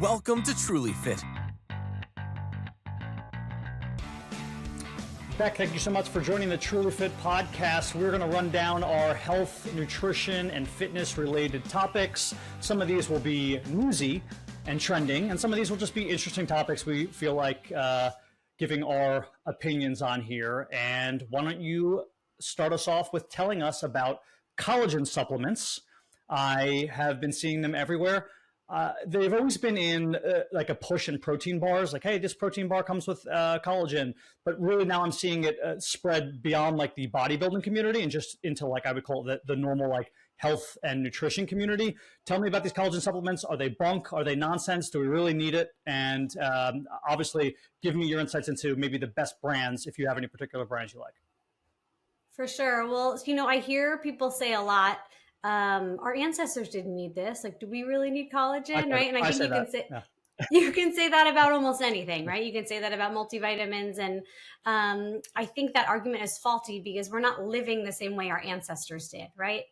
Welcome to TrulyFit. Beck, thank you so much for joining the TrulyFit Podcast. We're going to run down our health, nutrition, and fitness related topics. Some of these will be newsy and trending, and some of these will just be interesting topics we feel like giving our opinions on here. And why don't you start us off with telling us about collagen supplements? I have been seeing them everywhere. They've always been in like a push in protein bars, like, hey, this protein bar comes with collagen. But really now I'm seeing it spread beyond like the bodybuilding community and just into like, I would call it the normal like health and nutrition community. Tell me about these collagen supplements. Are they bunk? Are they nonsense? Do we really need it? And obviously give me your insights into maybe the best brands, if you have any particular brands you like. For sure. Well, I hear people say a lot, our ancestors didn't need this. Like, do we really need collagen? Right. And I think you can say that about almost anything, right? You can say that about multivitamins. And I think that argument is faulty because we're not living the same way our ancestors did, right?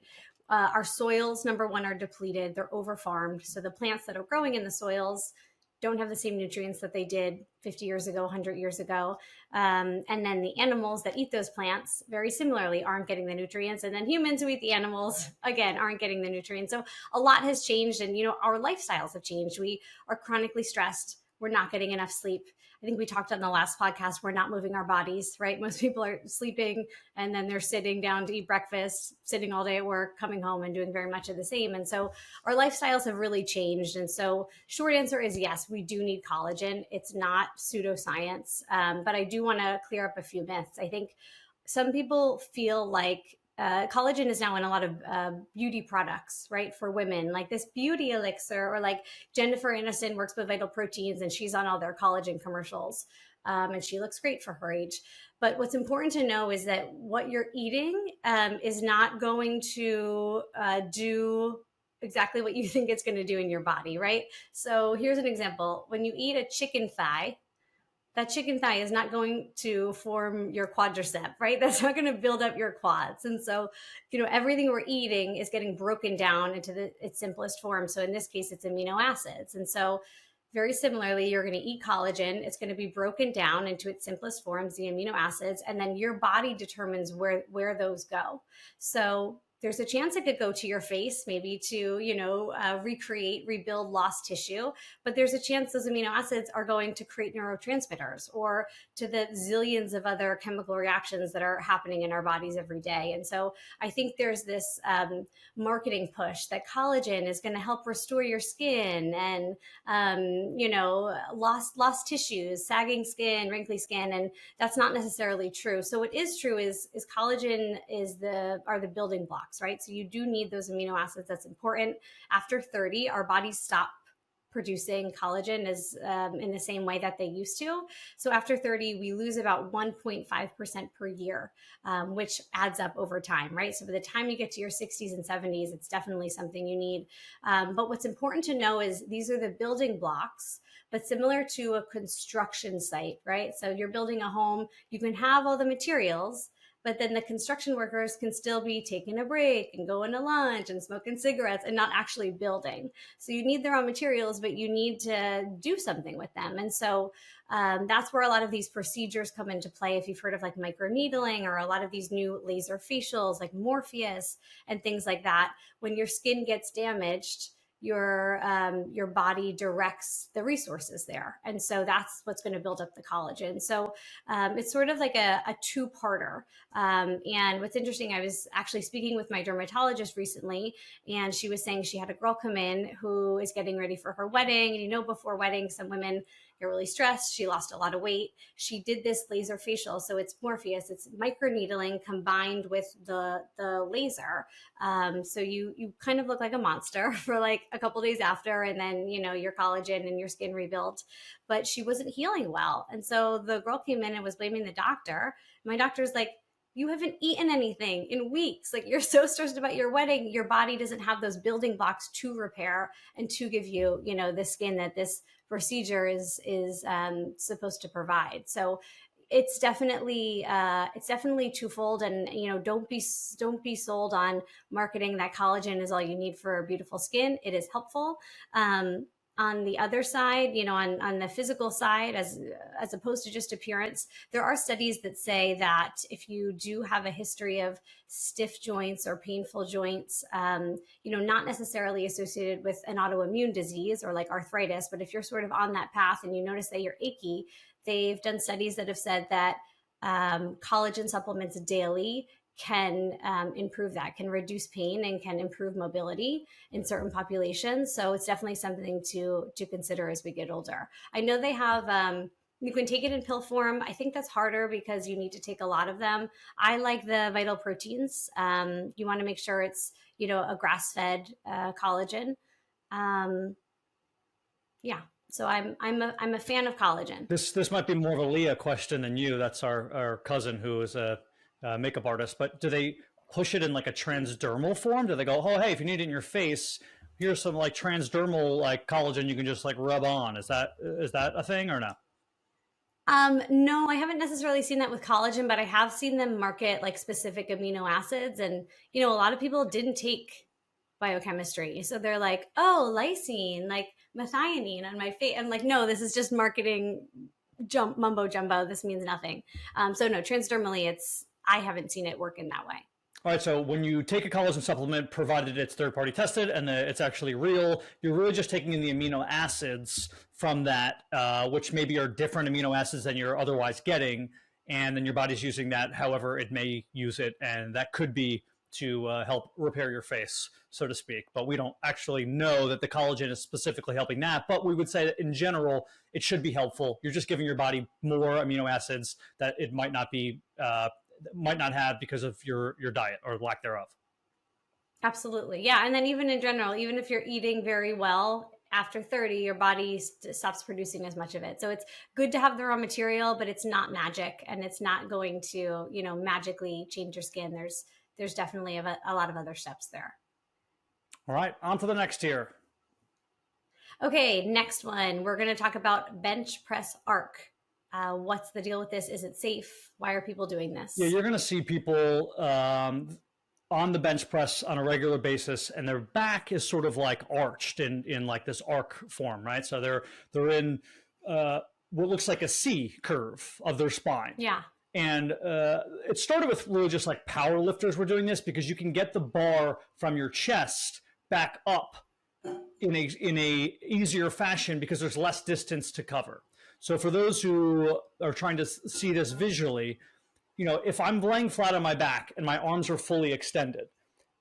Our soils, number one, are depleted. They're over-farmed. So the plants that are growing in the soils don't have the same nutrients that they did 50 years ago, 100 years ago. And then the animals that eat those plants very similarly aren't getting the nutrients. And then humans who eat the animals, again, aren't getting the nutrients. So a lot has changed and, our lifestyles have changed. We are chronically stressed. We're not getting enough sleep. I think we talked on the last podcast, we're not moving our bodies, right? Most people are sleeping and then they're sitting down to eat breakfast, sitting all day at work, coming home and doing very much of the same. And so our lifestyles have really changed. And so short answer is yes, we do need collagen. It's not pseudoscience, but I do want to clear up a few myths. I think some people feel like collagen is now in a lot of beauty products, right? For women, like this beauty elixir, or like Jennifer Aniston works with Vital Proteins and she's on all their collagen commercials. And she looks great for her age. But what's important to know is that what you're eating is not going to do exactly what you think it's going to do in your body, right? So here's an example. When you eat a chicken thigh, that chicken thigh is not going to form your quadricep, right? That's not going to build up your quads. And so, everything we're eating is getting broken down into its simplest form. So in this case, it's amino acids. And so very similarly, you're going to eat collagen. It's going to be broken down into its simplest forms, the amino acids, and then your body determines where those go. So there's a chance it could go to your face, maybe to, rebuild lost tissue. But there's a chance those amino acids are going to create neurotransmitters or to the zillions of other chemical reactions that are happening in our bodies every day. And so I think there's this marketing push that collagen is going to help restore your skin and, lost tissues, sagging skin, wrinkly skin. And that's not necessarily true. So what is true is collagen are the building blocks. Right? So you do need those amino acids. That's important. After 30, our bodies stop producing collagen as in the same way that they used to. So after 30, we lose about 1.5% per year, which adds up over time, right? So by the time you get to your 60s and 70s, it's definitely something you need. But what's important to know is these are the building blocks, but similar to a construction site, right? So you're building a home, you can have all the materials, but then the construction workers can still be taking a break and going to lunch and smoking cigarettes and not actually building. So you need the raw materials, but you need to do something with them. And so that's where a lot of these procedures come into play. If you've heard of like microneedling or a lot of these new laser facials like Morpheus and things like that, when your skin gets damaged, your body directs the resources there. And so that's what's going to build up the collagen. So it's sort of like a two-parter. And what's interesting, I was actually speaking with my dermatologist recently, and she was saying she had a girl come in who is getting ready for her wedding. And before wedding, some women get really stressed. She lost a lot of weight. She did this laser facial. So it's Morpheus. It's microneedling combined with the laser. So you kind of look like a monster for like a couple days after, and then, your collagen and your skin rebuilt, but she wasn't healing well. And so the girl came in and was blaming the doctor. My doctor's like, you haven't eaten anything in weeks. Like, you're so stressed about your wedding. Your body doesn't have those building blocks to repair and to give you, the skin that this procedure is supposed to provide. So it's definitely twofold. And, don't be sold on marketing that collagen is all you need for beautiful skin. It is helpful. on the other side, on the physical side, as opposed to just appearance, there are studies that say that if you do have a history of stiff joints or painful joints, not necessarily associated with an autoimmune disease or like arthritis, but if you're sort of on that path and you notice that you're achy, they've done studies that have said that collagen supplements daily can improve that, can reduce pain and can improve mobility in certain populations. So it's definitely something to consider as we get older. I know they have, you can take it in pill form. I think that's harder because you need to take a lot of them. I like the Vital Proteins. You want to make sure it's, a grass-fed collagen. So I'm a fan of collagen. This might be more of a Leah question than you. That's our cousin who is a makeup artist, but do they push it in like a transdermal form? Do they go, oh, hey, if you need it in your face, here's some like transdermal like collagen you can just like rub on? Is that a thing or no? No, I haven't necessarily seen that with collagen, but I have seen them market like specific amino acids. And, a lot of people didn't take biochemistry. So they're like, oh, lysine, like methionine on my face. I'm like, no, this is just marketing mumbo jumbo. This means nothing. So no, transdermally, I haven't seen it work in that way. All right. So when you take a collagen supplement, provided it's third-party tested and it's actually real, you're really just taking in the amino acids from that, which maybe are different amino acids than you're otherwise getting. And then your body's using that however it may use it. And that could be to help repair your face, so to speak. But we don't actually know that the collagen is specifically helping that. But we would say that in general, it should be helpful. You're just giving your body more amino acids that it might not have because of your diet or lack thereof. Absolutely. Yeah. And then even in general, even if you're eating very well, after 30, your body stops producing as much of it. So it's good to have the raw material, but it's not magic and it's not going to, magically change your skin. There's definitely a lot of other steps there. All right, on to the next tier. Okay, next one. We're going to talk about bench press arc. What's the deal with this? Is it safe? Why are people doing this? Yeah, you're going to see people on the bench press on a regular basis, and their back is sort of like arched in like this arc form, right? So they're in what looks like a C curve of their spine. Yeah. And it started with really just like power lifters were doing this because you can get the bar from your chest back up in a easier fashion because there's less distance to cover. So for those who are trying to see this visually, if I'm laying flat on my back and my arms are fully extended,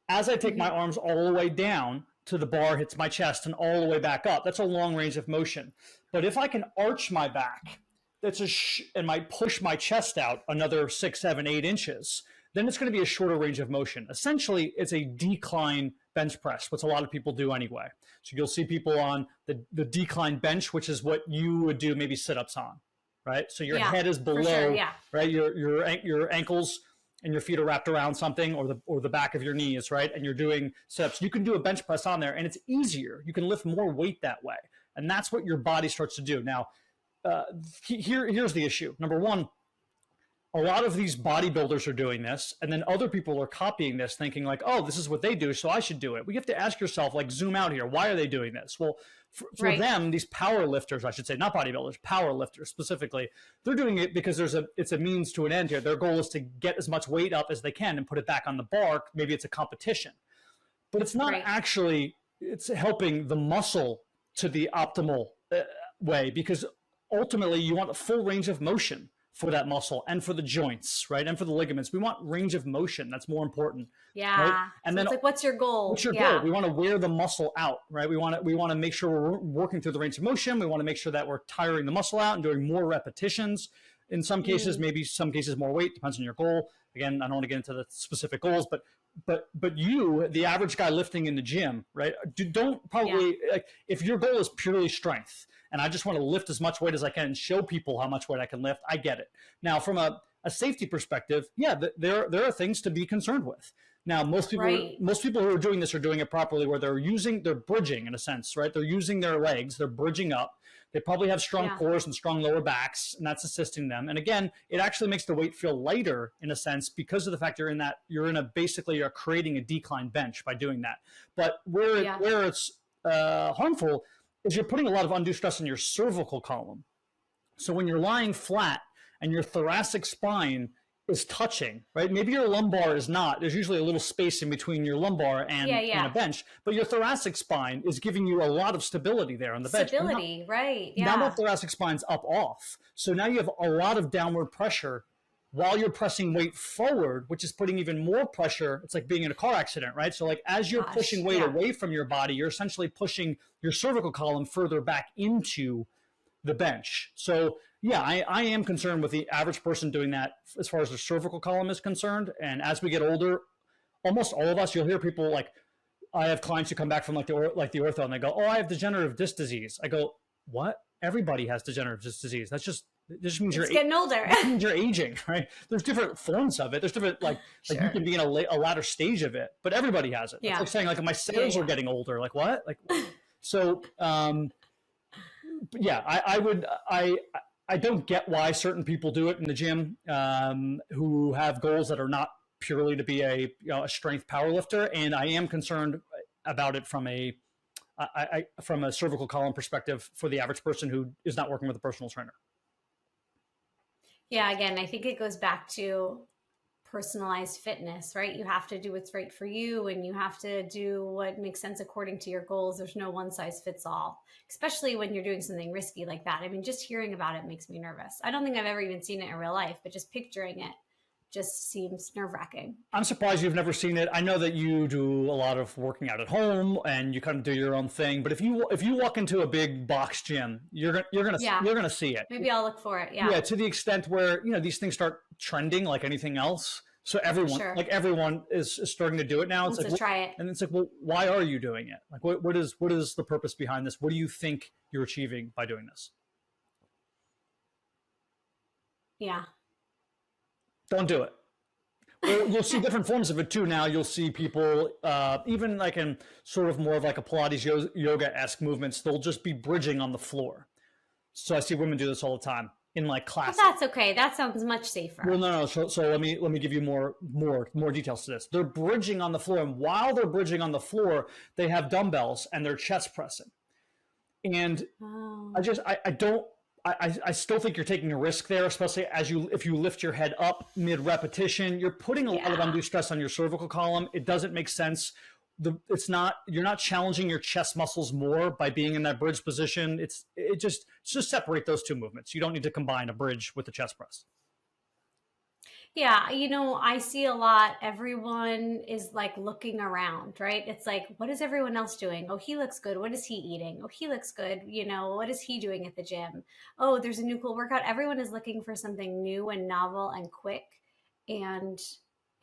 as I take my arms all the way down to the bar hits my chest and all the way back up, that's a long range of motion. But if I can arch my back, and might push my chest out another 6, 7, 8 inches, then it's going to be a shorter range of motion. Essentially, it's a decline bench press, which a lot of people do anyway. So you'll see people on the decline bench, which is what you would do maybe sit-ups on, right? So your head is below, right? Your ankles and your feet are wrapped around something or the back of your knees, right? And you're doing sit-ups. You can do a bench press on there, and it's easier. You can lift more weight that way. And that's what your body starts to do. Now, here's the issue. Number one, a lot of these bodybuilders are doing this, and then other people are copying this, thinking like, oh, this is what they do, so I should do it. We have to ask yourself, like, zoom out here. Why are they doing this? Well, for them, these power lifters, I should say, not bodybuilders, power lifters specifically, they're doing it because it's a means to an end here. Their goal is to get as much weight up as they can and put it back on the bar. Maybe it's a competition. But it's not actually, it's helping the muscle to the optimal way, because ultimately you want a full range of motion for that muscle and for the joints, right? And for the ligaments. We want range of motion. That's more important. Yeah. Right? And so then it's like, what's your goal? What's your goal? We want to wear the muscle out, right? We want to make sure we're working through the range of motion. We want to make sure that we're tiring the muscle out and doing more repetitions. In some cases, maybe some cases more weight, depends on your goal. Again, I don't want to get into the specific goals, but you, the average guy lifting in the gym, right? Don't probably, like, if your goal is purely strength and I just want to lift as much weight as I can and show people how much weight I can lift, I get it. Now, from a safety perspective, there are things to be concerned with. Now, most people who are doing this are doing it properly, where they're bridging in a sense, right? They're using their legs, they're bridging up. They probably have strong cores and strong lower backs, and that's assisting them. And again, it actually makes the weight feel lighter in a sense because of the fact you're creating a decline bench by doing that. But where it's harmful is you're putting a lot of undue stress on your cervical column. So when you're lying flat and your thoracic spine is touching, right? Maybe your lumbar is not. There's usually a little space in between your lumbar and a bench, but your thoracic spine is giving you a lot of stability there on the bench. Stability, right? Yeah. Now that thoracic spine's up off. So now you have a lot of downward pressure while you're pressing weight forward, which is putting even more pressure. It's like being in a car accident, right? So like as you're pushing weight away from your body, you're essentially pushing your cervical column further back into the bench. So yeah, I am concerned with the average person doing that as far as their cervical column is concerned. And as we get older, almost all of us, you'll hear people like, I have clients who come back from like the ortho and they go, oh, I have degenerative disc disease. I go, what? Everybody has degenerative disc disease. This just means you're getting older. It means you're aging, right? There's different forms of it. There's different, like you can be in a latter stage of it, but everybody has it. It's like saying like my cells are getting older. Like what? Like, so, yeah, I don't get why certain people do it in the gym who have goals that are not purely to be a strength power lifter, and I am concerned about it from a cervical column perspective for the average person who is not working with a personal trainer. Yeah, again, I think it goes back to personalized fitness, right? You have to do what's right for you, and you have to do what makes sense according to your goals. There's no one size fits all, especially when you're doing something risky like that. I mean, just hearing about it makes me nervous. I don't think I've ever even seen it in real life, but just picturing it just seems nerve-wracking. I'm surprised you've never seen it. I know that you do a lot of working out at home and you kind of do your own thing, but if you walk into a big box gym, you're gonna see it. Maybe I'll look for it. Yeah, to the extent where these things start trending like anything else. So everyone is starting to do it now. It's like, try it. And it's like, well, why are you doing it? Like, what is the purpose behind this? What do you think you're achieving by doing this? Yeah. Don't do it. Well, you'll see different forms of it too. Now you'll see people, even like in sort of more of like a Pilates yoga-esque movements, they'll just be bridging on the floor. So I see women do this all the time in like classes. But that's okay. That sounds much safer. Well, no. So let me give you more details to this. They're bridging on the floor, and while they're bridging on the floor, they have dumbbells and they're chest pressing. And I still think you're taking a risk there, especially if you lift your head up mid repetition. You're putting a lot of undue stress on your cervical column. It doesn't make sense. You're not challenging your chest muscles more by being in that bridge position. Just separate those two movements. You don't need to combine a bridge with the chest press. Yeah, I see a lot. Everyone is like looking around, right? It's like, what is everyone else doing? Oh, he looks good. What is he eating? Oh, he looks good. What is he doing at the gym? Oh, there's a new cool workout. Everyone is looking for something new and novel and quick, and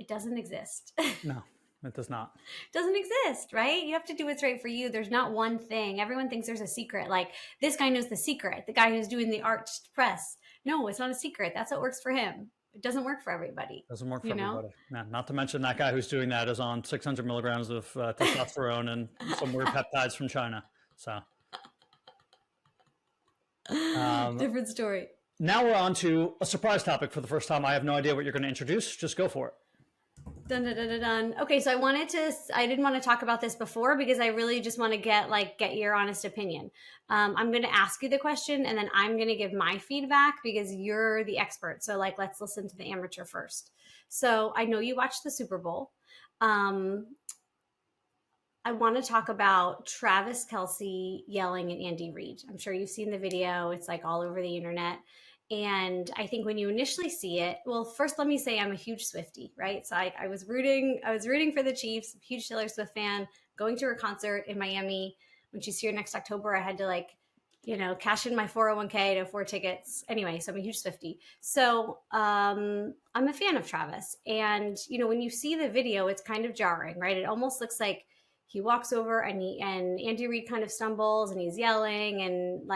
it doesn't exist. No, it does not. It doesn't exist, right? You have to do what's right for you. There's not one thing. Everyone thinks there's a secret. Like this guy knows the secret, the guy who's doing the arched press. No, it's not a secret. That's what works for him. It doesn't work for everybody. Doesn't work for everybody. No, not to mention that guy who's doing that is on 600 milligrams of testosterone and some weird peptides from China. So different story. Now we're on to a surprise topic for the first time. I have no idea what you're going to introduce. Just go for it. Dun, dun, dun, dun, dun. Okay, so I didn't want to talk about this before because I really just want to get your honest opinion. I'm going to ask you the question and then I'm going to give my feedback because you're the expert. So let's listen to the amateur first. So I know you watched the Super Bowl. I want to talk about Travis Kelce yelling at Andy Reid. I'm sure you've seen the video. It's like all over the internet. And I think when you initially see it, well, first let me say I'm a huge Swiftie, right? So I was rooting for the Chiefs, huge Taylor Swift fan, going to her concert in Miami. When she's here next October, I had to cash in my 401k to afford tickets. Anyway, so I'm a huge Swiftie. So I'm a fan of Travis. And, when you see the video, it's kind of jarring, right? It almost looks like he walks over and Andy Reid kind of stumbles and he's yelling and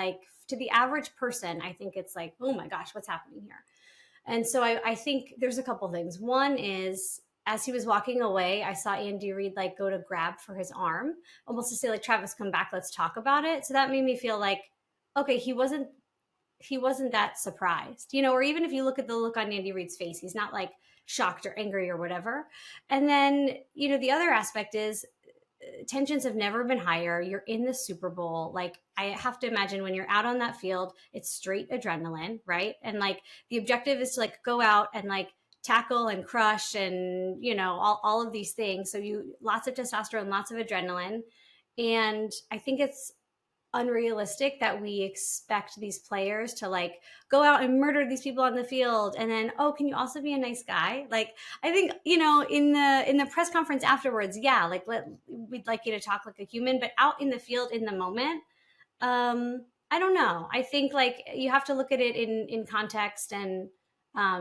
to the average person, I think it's like, oh my gosh, what's happening here? And so I think there's a couple things. One is as he was walking away, I saw Andy Reid go to grab for his arm, almost to say Travis, come back, let's talk about it. So that made me feel like, okay, he wasn't that surprised, or even if you look at the look on Andy Reid's face, he's not shocked or angry or whatever. And then, the other aspect is tensions have never been higher. You're in the Super Bowl. Like, I have to imagine when you're out on that field, it's straight adrenaline, right? And like the objective is to like go out and like tackle and crush and, you know, all of these things. So lots of testosterone, lots of adrenaline. And I think it's unrealistic that we expect these players to like go out and murder these people on the field and then, oh, can you also be a nice guy? Like, I think, you know, in the press conference afterwards, yeah, like we'd like you to talk like a human, but out in the field in the moment, I don't know. I think like you have to look at it in context, and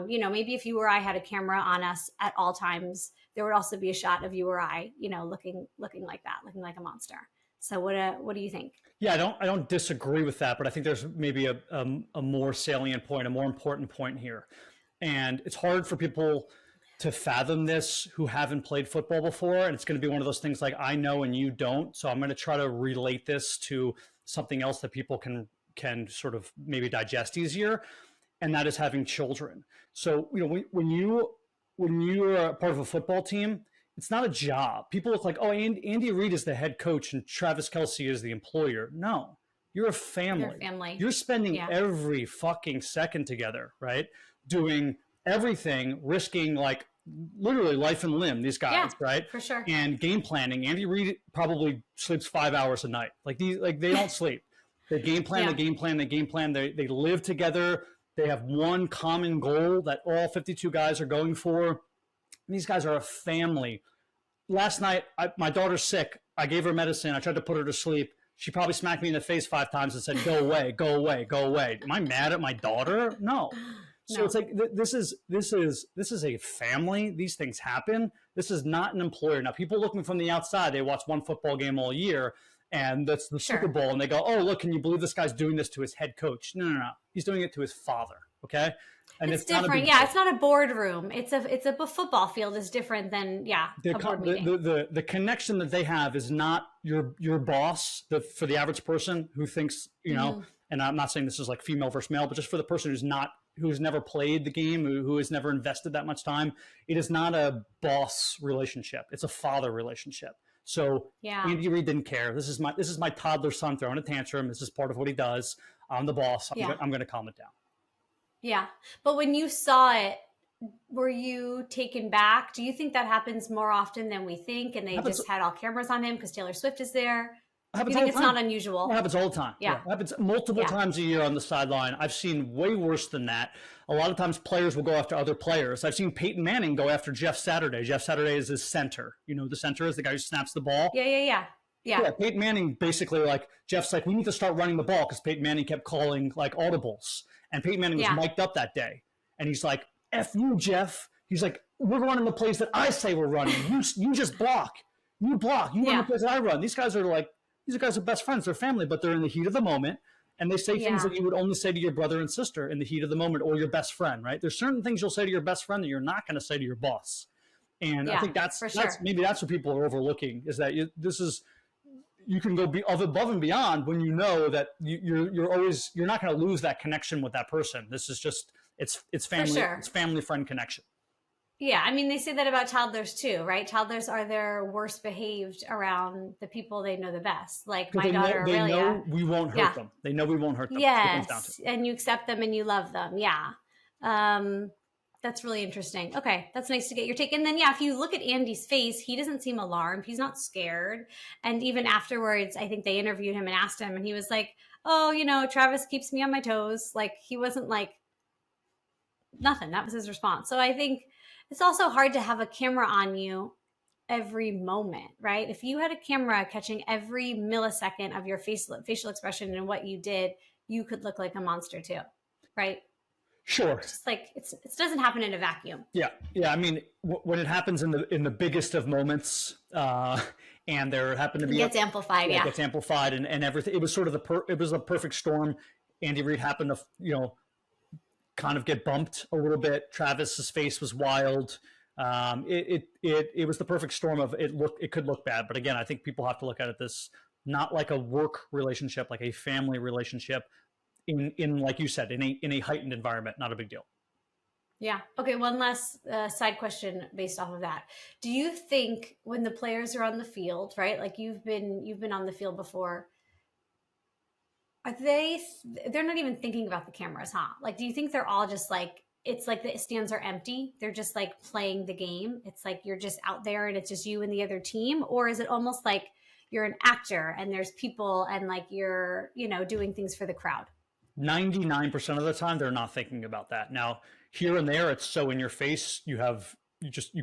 you know, maybe if you or I had a camera on us at all times, there would also be a shot of you or I, you know, looking like that, looking like a monster. So what do you think? Yeah, I don't disagree with that, but I think there's maybe a more salient point, a more important point here. And it's hard for people to fathom this who haven't played football before. And it's going to be one of those things like, I know and you don't. So I'm going to try to relate this to something else that people can sort of maybe digest easier. And that is having children. So, you know, when you're a part of a football team, it's not a job. People look like, oh, Andy Reid is the head coach and Travis Kelce is the employer. No, you're a family. You're a family. You're spending every fucking second together, right? Doing everything, risking like literally life and limb, these guys, right? For sure. And game planning. Andy Reid probably sleeps 5 hours a night. Like they don't sleep. They game plan, They live together. They have one common goal that all 52 guys are going for. These guys are a family. Last night, my daughter's sick. I gave her medicine. I tried to put her to sleep. She probably smacked me in the face 5 times and said, go away, go away, go away. Am I mad at my daughter? No. So it's like, this is a family. These things happen. This is not an employer. Now, people looking from the outside, they watch one football game all year, and that's the Super Bowl, and they go, oh, look, can you believe this guy's doing this to his head coach? No. He's doing it to his father, okay? And it's different. It's not a boardroom. It's a football field is different than a board meeting. The connection that they have is not your boss. For the average person who thinks, you know, and I'm not saying this is like female versus male, but just for the person who's never played the game, who has never invested that much time, it is not a boss relationship. It's a father relationship. So Andy Reid didn't care. This is my toddler son throwing a tantrum. This is part of what he does. I'm the boss. I'm going to calm it down. Yeah. But when you saw it, were you taken back? Do you think that happens more often than we think? And they just had all cameras on him because Taylor Swift is there? Do you think it's not unusual? It happens all the time. Yeah. It happens multiple times a year on the sideline. I've seen way worse than that. A lot of times players will go after other players. I've seen Peyton Manning go after Jeff Saturday. Jeff Saturday is his center. You know, the center is the guy who snaps the ball. Yeah, Peyton Manning basically Jeff's like, we need to start running the ball because Peyton Manning kept calling like audibles. And Peyton Manning was mic'd up that day. And he's like, F you, Jeff. He's like, we're running the plays that I say we're running. You just block. You block. You run the plays that I run. These guys are best friends. They're family, but they're in the heat of the moment. And they say things that you would only say to your brother and sister in the heat of the moment, or your best friend, right? There's certain things you'll say to your best friend that you're not going to say to your boss. And I think that's maybe that's what people are overlooking, is that you can go above and beyond when you know that you're not going to lose that connection with that person. This is just it's family, it's family friend connection. Yeah, I mean, they say that about toddlers too, right? Toddlers are their worst behaved around the people they know the best. Like my daughter Aurelia. They know we won't hurt them. They know we won't hurt them. Yes, and you accept them and you love them. Yeah. That's really interesting. Okay, that's nice to get your take. And then, if you look at Andy's face, he doesn't seem alarmed. He's not scared. And even afterwards, I think they interviewed him and asked him, and he was like, oh, you know, Travis keeps me on my toes. Like, he wasn't like, nothing. That was his response. So I think it's also hard to have a camera on you every moment, right? If you had a camera catching every millisecond of your facial expression and what you did, you could look like a monster too, right? Sure. It's just like it doesn't happen in a vacuum. Yeah. I mean, when it happens in the biggest of moments, and there happened to be it gets amplified. It gets amplified, and everything. It was sort of it was a perfect storm. Andy Reid happened to kind of get bumped a little bit. Travis's face was wild. It was the perfect storm of it. It could look bad, but again, I think people have to look at it this not like a work relationship, like a family relationship. In like you said, in a heightened environment, not a big deal. Yeah. Okay. One last side question based off of that. Do you think when the players are on the field, right? Like you've been on the field before, they're not even thinking about the cameras, huh? Like, do you think they're all just like, it's like the stands are empty. They're just like playing the game. It's like you're just out there and it's just you and the other team. Or is it almost like you're an actor and there's people and like you're, doing things for the crowd? 99% of the time, they're not thinking about that. Now, here and there, it's so in your face, you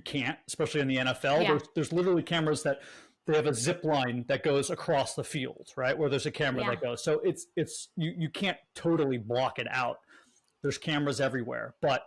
can't, especially in the NFL. Yeah. There's literally cameras that they have a zip line that goes across the field, right? Where there's a camera that goes. So you can't totally block it out. There's cameras everywhere. But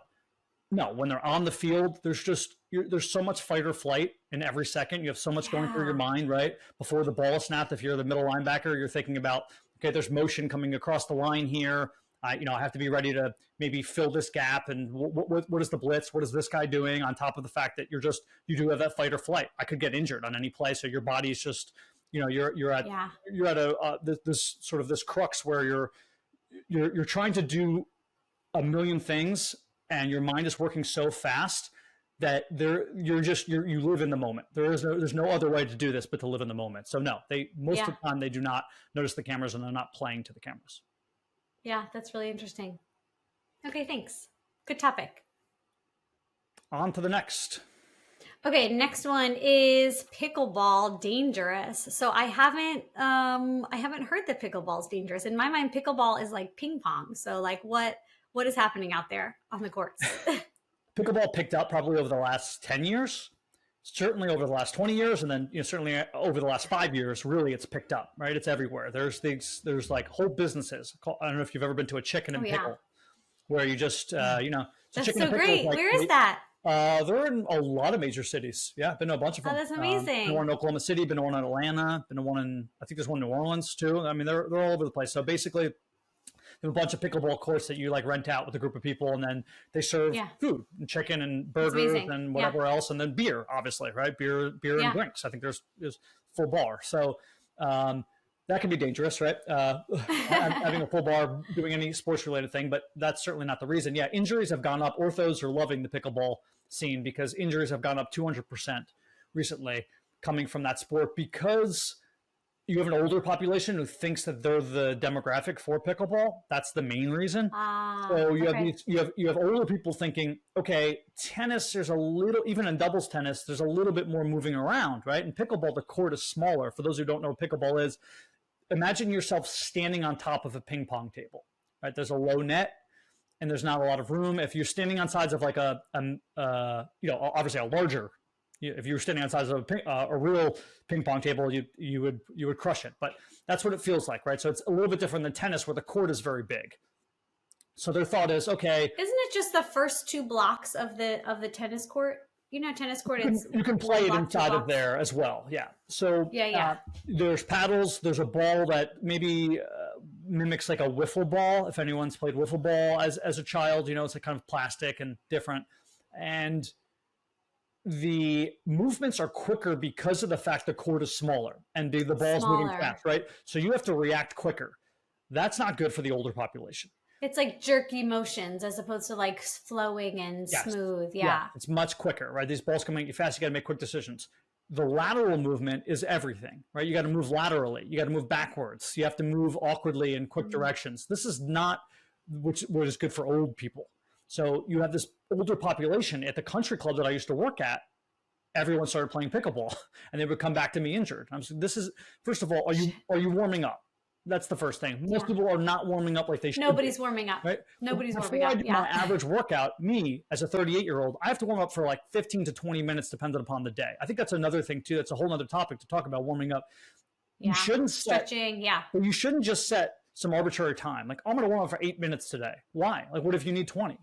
no, when they're on the field, there's so much fight or flight in every second. You have so much going through your mind, right? Before the ball is snapped, if you're the middle linebacker, you're thinking about, okay, there's motion coming across the line here. I have to be ready to maybe fill this gap. And what is the blitz? What is this guy doing? On top of the fact that you do have that fight or flight. I could get injured on any play. So your body's just, you're at this crux where you're trying to do a million things and your mind is working so fast that you live in the moment. There's no other way to do this but to live in the moment. So no, most of the time they do not notice the cameras and they're not playing to the cameras. Yeah, that's really interesting. Okay, thanks. Good topic. On to the next. Okay, next one is pickleball dangerous. So I haven't heard that pickleball is dangerous. In my mind, pickleball is like ping pong. So like what is happening out there on the courts? Pickleball picked up probably over the last 10 years, certainly over the last 20 years, and then certainly over the last 5 years, really it's picked up, right? It's everywhere. There's like whole businesses. I don't know if you've ever been to a chicken and pickle, where you just, That's so great. Like, where is that? They're in a lot of major cities. Yeah, been to a bunch of them. Oh, that's amazing. Been to one in Oklahoma City, been to one in Atlanta, been to one in, I think there's one in New Orleans too. I mean, they're all over the place. So basically, they have a bunch of pickleball courts that you like rent out with a group of people, and then they serve food and chicken and burgers and whatever else, and then beer, obviously, right? Beer and drinks. I think there's full bar. So that can be dangerous, right? Having a full bar, doing any sports related thing, but that's certainly not the reason. Yeah, injuries have gone up. Orthos are loving the pickleball scene because injuries have gone up 200% recently coming from that sport, because you have an older population who thinks that they're the demographic for pickleball. That's the main reason. So you have older people thinking, okay, tennis, there's a little, even in doubles tennis, there's a little bit more moving around, right? In pickleball, the court is smaller. For those who don't know what pickleball is, imagine yourself standing on top of a ping pong table, right? There's a low net and there's not a lot of room. If you're standing on sides of like obviously a larger, if you were standing on sides of a real ping pong table, you would crush it. But that's what it feels like, right? So it's a little bit different than tennis, where the court is very big. So their thought is, okay, isn't it just the first two blocks of the tennis court? Tennis court is you can play it inside of there as well. Yeah. So there's paddles. There's a ball that maybe mimics like a wiffle ball. If anyone's played wiffle ball as a child, it's a kind of plastic and different. And the movements are quicker because of the fact the court is smaller and the ball's moving fast, right? So you have to react quicker. That's not good for the older population. It's like jerky motions as opposed to like flowing and smooth. Yeah. It's much quicker, right? These balls come at you fast. You got to make quick decisions. The lateral movement is everything, right? You got to move laterally. You got to move backwards. You have to move awkwardly in quick directions. This is not what is good for old people. So you have this older population. At the country club that I used to work at, everyone started playing pickleball and they would come back to me injured. I'm saying, first of all, are you warming up? That's the first thing. Most people are not warming up like they should. Nobody's warming up. Right? Nobody's warming up. Before I do my average workout, me as a 38-year-old, I have to warm up for like 15 to 20 minutes depending upon the day. I think that's another thing too. That's a whole other topic to talk about, warming up. Yeah. You shouldn't stretching. But you shouldn't just set some arbitrary time. Like, I'm going to warm up for 8 minutes today. Why? Like, what if you need 20?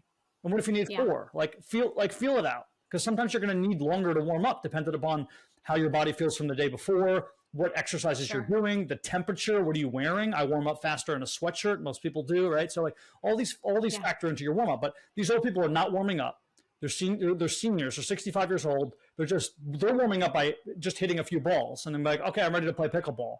And what if you need 4? Feel it out. Because sometimes you're going to need longer to warm up, depending upon how your body feels from the day before, what exercises you're doing, the temperature, what are you wearing? I warm up faster in a sweatshirt. Most people do, right? So like all these factor into your warm up. But these old people are not warming up. They're seniors. They're 65 years old. They're warming up by just hitting a few balls, and then like, okay, I'm ready to play pickleball.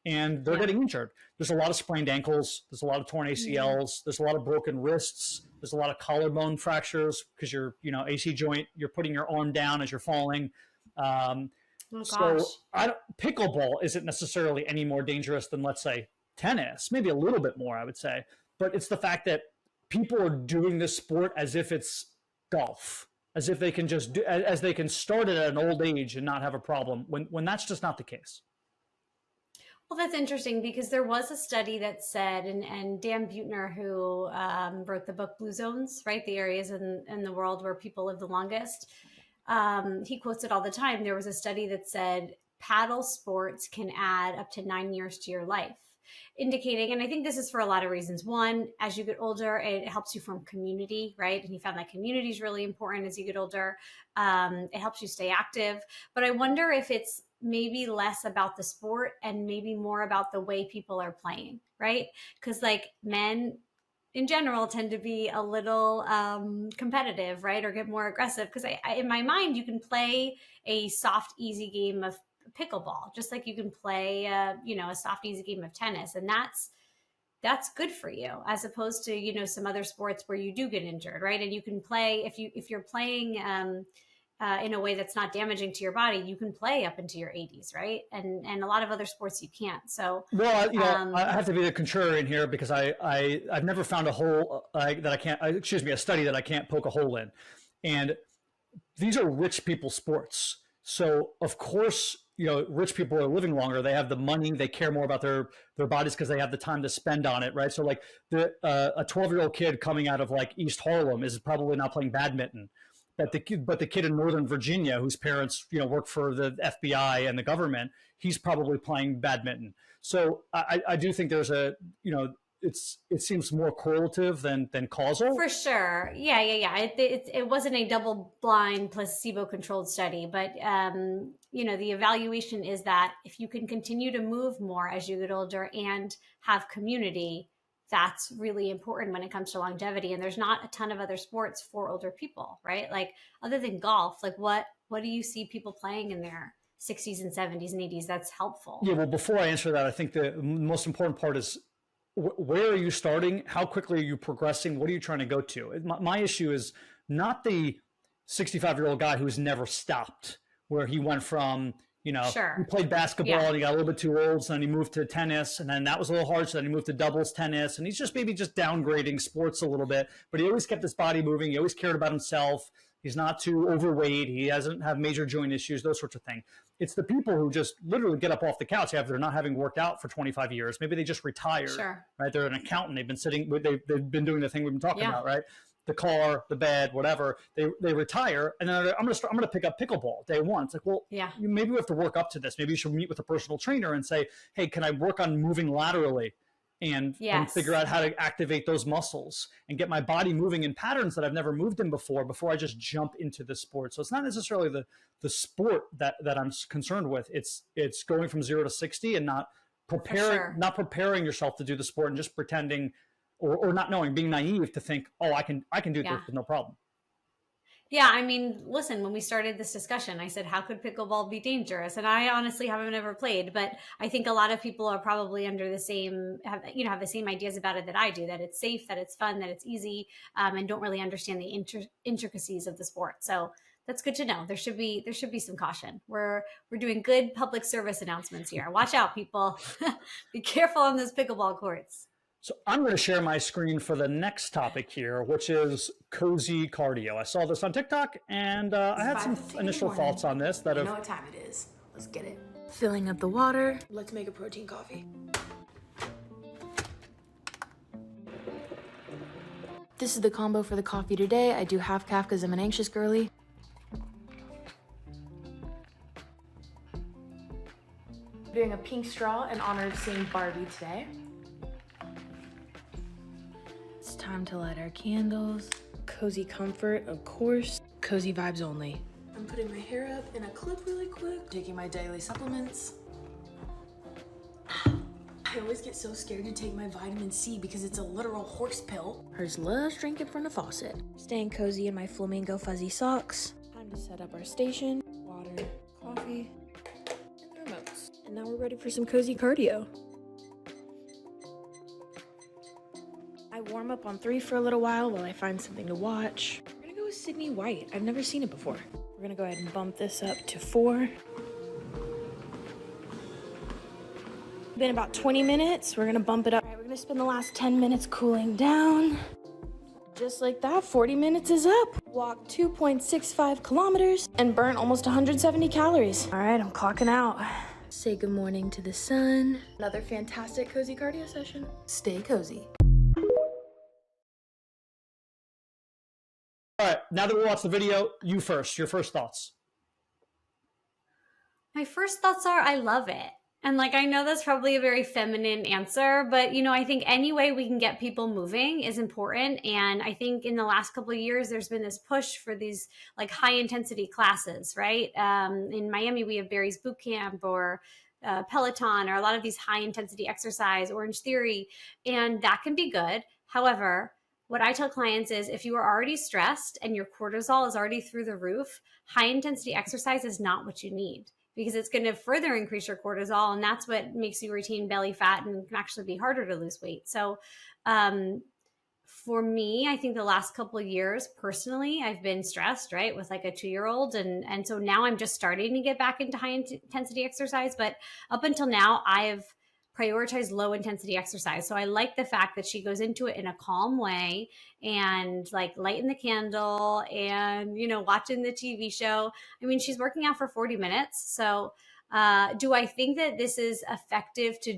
and they're getting injured. There's a lot of sprained ankles. There's a lot of torn ACLs. There's a lot of broken wrists. There's a lot of collarbone fractures because your, AC joint, you're putting your arm down as you're falling. So pickleball isn't necessarily any more dangerous than, let's say, tennis, maybe a little bit more, I would say. But it's the fact that people are doing this sport as if it's golf, as if they can just do, as they can start it at an old age and not have a problem, when that's just not the case. Well, that's interesting because there was a study that said, and Dan Buettner, who wrote the book Blue Zones, right? The areas in the world where people live the longest. He quotes it all the time. There was a study that said paddle sports can add up to 9 years to your life, indicating, and I think this is for a lot of reasons. One, as you get older, it helps you form community, right? And he found that community is really important as you get older. It helps you stay active. But I wonder if it's maybe less about the sport and maybe more about the way people are playing, right? Because like men in general tend to be a little competitive, right? Or get more aggressive. Because in my mind, you can play a soft, easy game of pickleball, just like you can play, a soft, easy game of tennis. And that's good for you, as opposed to, some other sports where you do get injured, right? And you can play, if you're playing in a way that's not damaging to your body, you can play up into your 80s, right? And a lot of other sports you can't. So, well, I have to be the contrarian here because I've never found a study that I can't poke a hole in. And these are rich people sports. So of course, rich people are living longer. They have the money. They care more about their bodies because they have the time to spend on it, right? So like a 12-year-old kid coming out of like East Harlem is probably not playing badminton. But the kid in Northern Virginia, whose parents, work for the FBI and the government, he's probably playing badminton. So I do think there's it seems more correlative than causal. For sure. Yeah. It wasn't a double-blind, placebo-controlled study, but the evaluation is that if you can continue to move more as you get older and have community, that's really important when it comes to longevity. And there's not a ton of other sports for older people, right? Like other than golf, like what do you see people playing in their 60s and 70s and 80s that's helpful? Yeah, well, before I answer that, I think the most important part is where are you starting? How quickly are you progressing? What are you trying to go to? My issue is not the 65-year-old guy who's never stopped, where he went from, sure, he played basketball and he got a little bit too old, so then he moved to tennis, and then that was a little hard, so then he moved to doubles tennis, and he's just maybe just downgrading sports a little bit, but he always kept his body moving. He always cared about himself. He's not too overweight. He doesn't have major joint issues, those sorts of things. It's the people who just literally get up off the couch after they're not having worked out for 25 years. Maybe they just retired, right? They're an accountant. They've been doing the thing we've been talking about, right? The car, the bed, whatever. They retire, and then I'm going to pick up pickleball day one. It's like, well, maybe we have to work up to this. Maybe you should meet with a personal trainer and say, hey, can I work on moving laterally and figure out how to activate those muscles and get my body moving in patterns that I've never moved in before I just jump into the sport. So it's not necessarily the sport that I'm concerned with. It's going from 0 to 60 and not preparing yourself to do the sport and just pretending or not knowing, being naive to think, oh, I can do this with no problem. Yeah, I mean, listen, when we started this discussion, I said, how could pickleball be dangerous? And I honestly haven't ever played, but I think a lot of people are probably under the same, have the same ideas about it that I do, that it's safe, that it's fun, that it's easy, and don't really understand the intricacies of the sport. So that's good to know. There should be some caution. We're doing good public service announcements here. Watch out, people. Be careful on those pickleball courts. So I'm going to share my screen for the next topic here, which is cozy cardio. I saw this on TikTok, and I had some initial thoughts on this. You know what time it is. Let's get it. Filling up the water. Let's make a protein coffee. This is the combo for the coffee today. I do half calf because I'm an anxious girly. Doing a pink straw in honor of seeing Barbie today. It's time to light our candles. Cozy comfort, of course. Cozy vibes only. I'm putting my hair up in a clip really quick. Taking my daily supplements. I always get so scared to take my vitamin C because it's a literal horse pill. Hers loves drinking from the faucet. Staying cozy in my flamingo fuzzy socks. Time to set up our station. Water, coffee, and remotes. And now we're ready ready for some cozy cardio. I warm up on 3 for a little while I find something to watch. We're gonna go with Sydney White. I've never seen it before. We're gonna go ahead and bump this up to 4. Been about 20 minutes. We're gonna bump it up. All right, we're gonna spend the last 10 minutes cooling down. Just like that, 40 minutes is up. Walk 2.65 kilometers and burn almost 170 calories. All right, I'm clocking out. Say good morning to the sun. Another fantastic cozy cardio session. Stay cozy. All right, now that we watched the video, you first. Your first thoughts. My first thoughts are I love it. And like, I know that's probably a very feminine answer, but you know, I think any way we can get people moving is important. And I think in the last couple of years, there's been this push for these like high intensity classes, right? In Miami, we have Barry's Boot Camp or Peloton or a lot of these high intensity exercise, Orange Theory, and that can be good. However, what I tell clients is if you are already stressed and your cortisol is already through the roof, high intensity exercise is not what you need, because it's going to further increase your cortisol. And that's what makes you retain belly fat and can actually be harder to lose weight. So for me, I think the last couple of years, personally, I've been stressed, right? With like a 2-year-old. And so now I'm just starting to get back into high intensity exercise. But up until now, I've prioritized low intensity exercise. So I like the fact that she goes into it in a calm way and like lighting the candle and, you know, watching the TV show. I mean, she's working out for 40 minutes. So do I think that this is effective to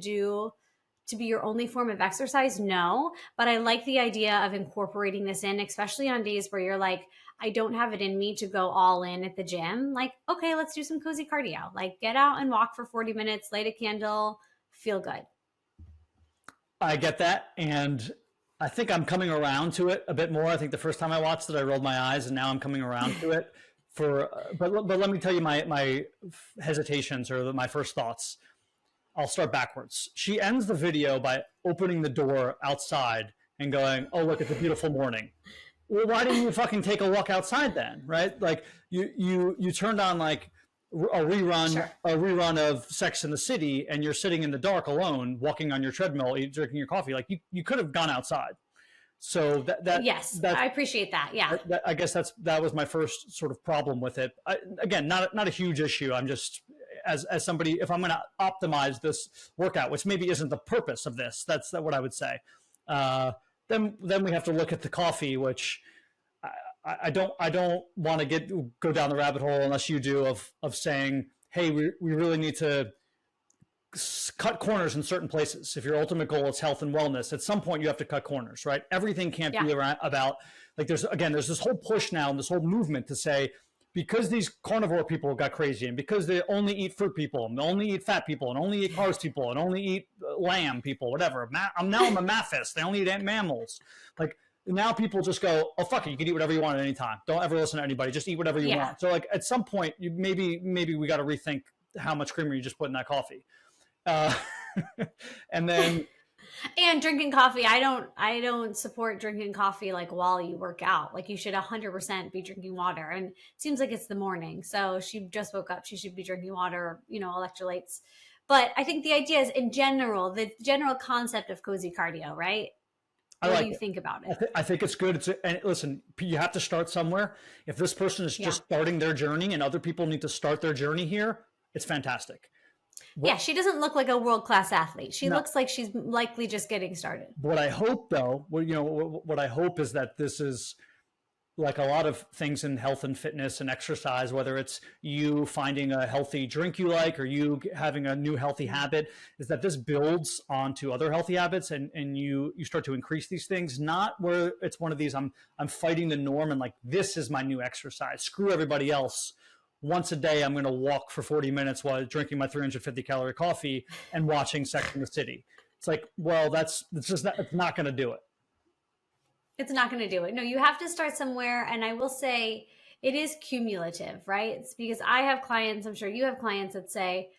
be your only form of exercise? No, but I like the idea of incorporating this in, especially on days where you're like, I don't have it in me to go all in at the gym. Like, okay, let's do some cozy cardio. Like get out and walk for 40 minutes, light a candle, feel good. I get that. And I think I'm coming around to it a bit more. I think the first time I watched it, I rolled my eyes, and now I'm coming around to it but let me tell you my hesitations or my first thoughts. I'll start backwards. She ends the video by opening the door outside and going, oh, look, it's a beautiful morning. Well, why didn't you fucking take a walk outside then? Right? Like you turned on like a rerun of Sex in the City, and you're sitting in the dark alone, walking on your treadmill, drinking your coffee. Like you could have gone outside. So yes, I appreciate that. Yeah, I guess that was my first sort of problem with it. Again, not a huge issue. I'm just as somebody, if I'm going to optimize this workout, which maybe isn't the purpose of this, that's what I would say. Then we have to look at the coffee, which I don't want to go down the rabbit hole unless you do of saying, hey, we really need to cut corners in certain places. If your ultimate goal is health and wellness, at some point you have to cut corners, right? Everything can't be about like there's this whole push now and this whole movement to say, because these carnivore people got crazy and because they only eat fruit people and only eat fat people and only eat carbs people and only eat lamb people, whatever. I'm a mammist. They only eat mammals. Like now people just go, oh, fuck it. You can eat whatever you want at any time. Don't ever listen to anybody. Just eat whatever you want. So like at some point, maybe we got to rethink how much creamer you just put in that coffee. And then and drinking coffee, I don't support drinking coffee like while you work out. Like you should 100% be drinking water, and it seems like it's the morning, so she just woke up, she should be drinking water, electrolytes. But I think the idea is, in general, the general concept of cozy cardio, right? What do you think about it? I think it's good. And listen, you have to start somewhere. If this person is just starting their journey and other people need to start their journey here, it's fantastic. She doesn't look like a world-class athlete. She looks like she's likely just getting started. What I hope, though, what I hope is that this is like a lot of things in health and fitness and exercise, whether it's you finding a healthy drink you like or you having a new healthy habit, is that this builds onto other healthy habits and you start to increase these things, not where it's one of these, I'm fighting the norm and like, this is my new exercise. Screw everybody else. Once a day, I'm going to walk for 40 minutes while drinking my 350 calorie coffee and watching Sex in the City. It's like, well, it's not going to do it. It's not going to do it. No, you have to start somewhere. And I will say it is cumulative, right? It's because I have clients, I'm sure you have clients that say,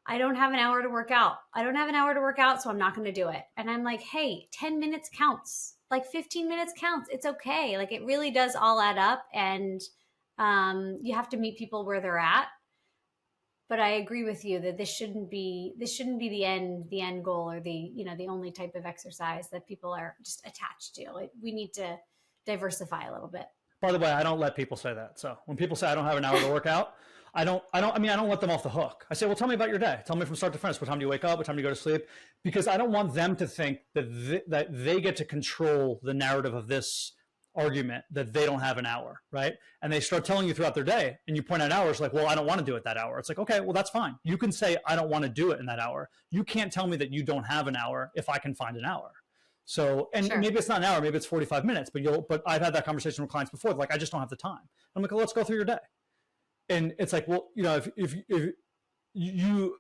I don't have an hour to work out. I don't have an hour to work out, so I'm not going to do it. And I'm like, hey, 10 minutes counts. Like 15 minutes counts. It's okay. Like it really does all add up. And you have to meet people where they're at. but I agree with you that this shouldn't be the end goal, or the only type of exercise that people are just attached to. We need to diversify a little bit. By the way, I don't let people say that. So when people say I don't have an hour to work out, I don't let them off the hook. I say, well, tell me about your day. Tell me from start to finish. What time do you wake up? What time do you go to sleep? Because I don't want them to think that they get to control the narrative of this argument, that they don't have an hour, right? And they start telling you throughout their day, and you point out hours like, well, I don't want to do it that hour. It's like, okay, well, that's fine. You can say, I don't want to do it in that hour. You can't tell me that you don't have an hour if I can find an hour. So, and sure. Maybe it's not an hour, maybe it's 45 minutes, but I've had that conversation with clients before. Like, I just don't have the time. I'm like, well, let's go through your day. And it's like, well, if you,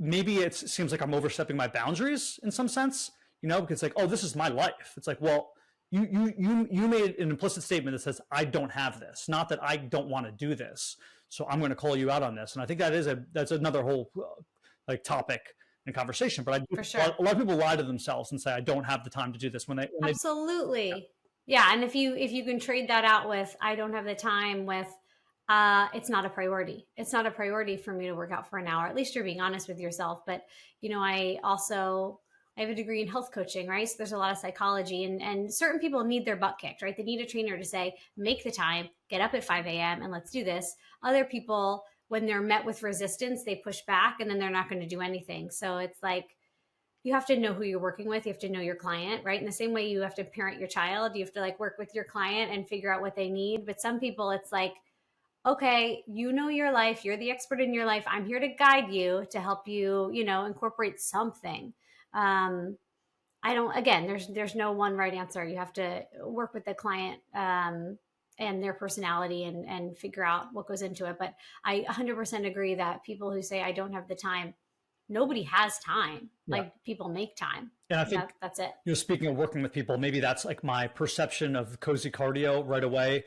maybe it seems like I'm overstepping my boundaries in some sense, because it's like, oh, this is my life. It's like, well, you made an implicit statement that says, I don't have this, not that I don't want to do this. So I'm going to call you out on this. And I think that's another whole topic and conversation. But For sure. A lot of people lie to themselves and say, I don't have the time to do this when they absolutely. Yeah. And if you can trade that out with, I don't have the time, with, it's not a priority. It's not a priority for me to work out for an hour. At least you're being honest with yourself. But, I have a degree in health coaching, right? So there's a lot of psychology, and certain people need their butt kicked, right? They need a trainer to say, make the time, get up at 5 a.m. and let's do this. Other people, when they're met with resistance, they push back and then they're not going to do anything. So it's like, you have to know who you're working with. You have to know your client, right? In the same way you have to parent your child, you have to work with your client and figure out what they need. But some people, it's like, okay, you know your life, you're the expert in your life. I'm here to guide you, to help you, incorporate something. There's no one right answer. You have to work with the client, and their personality and figure out what goes into it. But I 100% agree that people who say, I don't have the time, nobody has time. Yeah. People make time. And I think that's it. Speaking of working with people, maybe that's my perception of cozy cardio right away.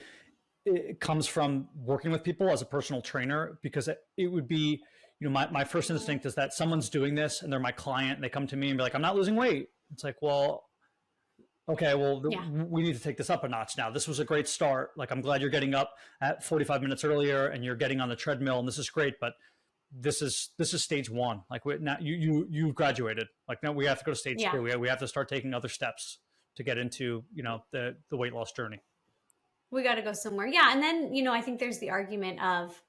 It comes from working with people as a personal trainer, because it would be, my first instinct is that someone's doing this and they're my client and they come to me and be like, I'm not losing weight. It's like, well, okay, well, we need to take this up a notch now. This was a great start. I'm glad you're getting up at 45 minutes earlier and you're getting on the treadmill, and this is great, but this is stage one. Now you've graduated. Now we have to go to stage two. We have to start taking other steps to get into, the weight loss journey. We got to go somewhere. Yeah. And then, I think there's the argument of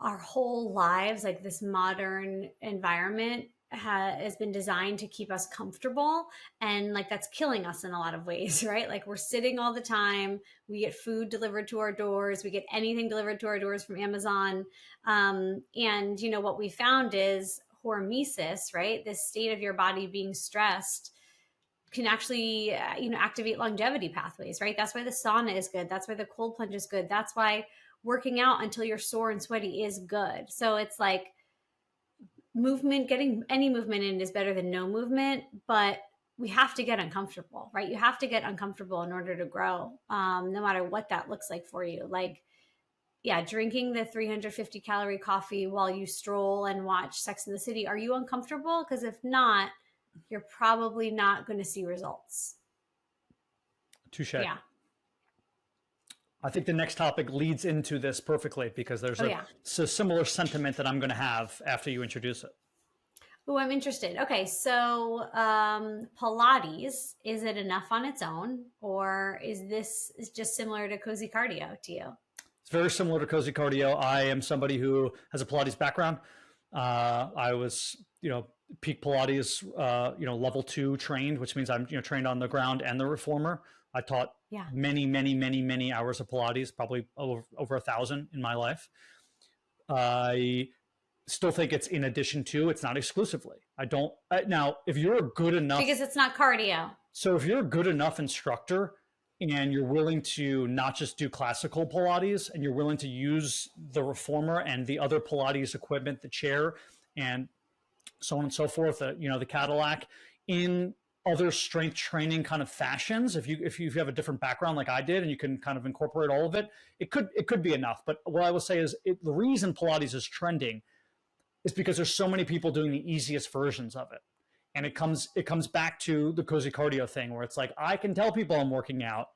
our whole lives, this modern environment has been designed to keep us comfortable. And that's killing us in a lot of ways, right? We're sitting all the time. We get food delivered to our doors. We get anything delivered to our doors from Amazon. And, what we found is hormesis, right? This state of your body being stressed can actually, activate longevity pathways, right? That's why the sauna is good. That's why the cold plunge is good. That's why working out until you're sore and sweaty is good. So it's movement, getting any movement in is better than no movement, but we have to get uncomfortable, right? You have to get uncomfortable in order to grow, no matter what that looks like for you. Drinking the 350 calorie coffee while you stroll and watch Sex and the City. Are you uncomfortable? Because if not, you're probably not going to see results. Touche. Yeah. I think the next topic leads into this perfectly, because there's a similar sentiment that I'm going to have after you introduce it. Oh, I'm interested. Okay. So, Pilates, is it enough on its own, or is this just similar to cozy cardio to you? It's very similar to cozy cardio. I am somebody who has a Pilates background. I was, peak Pilates, level 2 trained, which means I'm, trained on the ground and the reformer. I taught many hours of Pilates, probably over 1,000 in my life. I still think it's in addition to, it's not exclusively. Now, if you're a good enough, because it's not cardio. So if you're a good enough instructor and you're willing to not just do classical Pilates, and you're willing to use the reformer and the other Pilates equipment, the chair and so on and so forth, the Cadillac, in other strength training kind of fashions, if you have a different background like I did, and you can kind of incorporate all of it, it could be enough. But what I will say is the reason Pilates is trending is because there's so many people doing the easiest versions of it. And it comes back to the cozy cardio thing, where it's I can tell people I'm working out,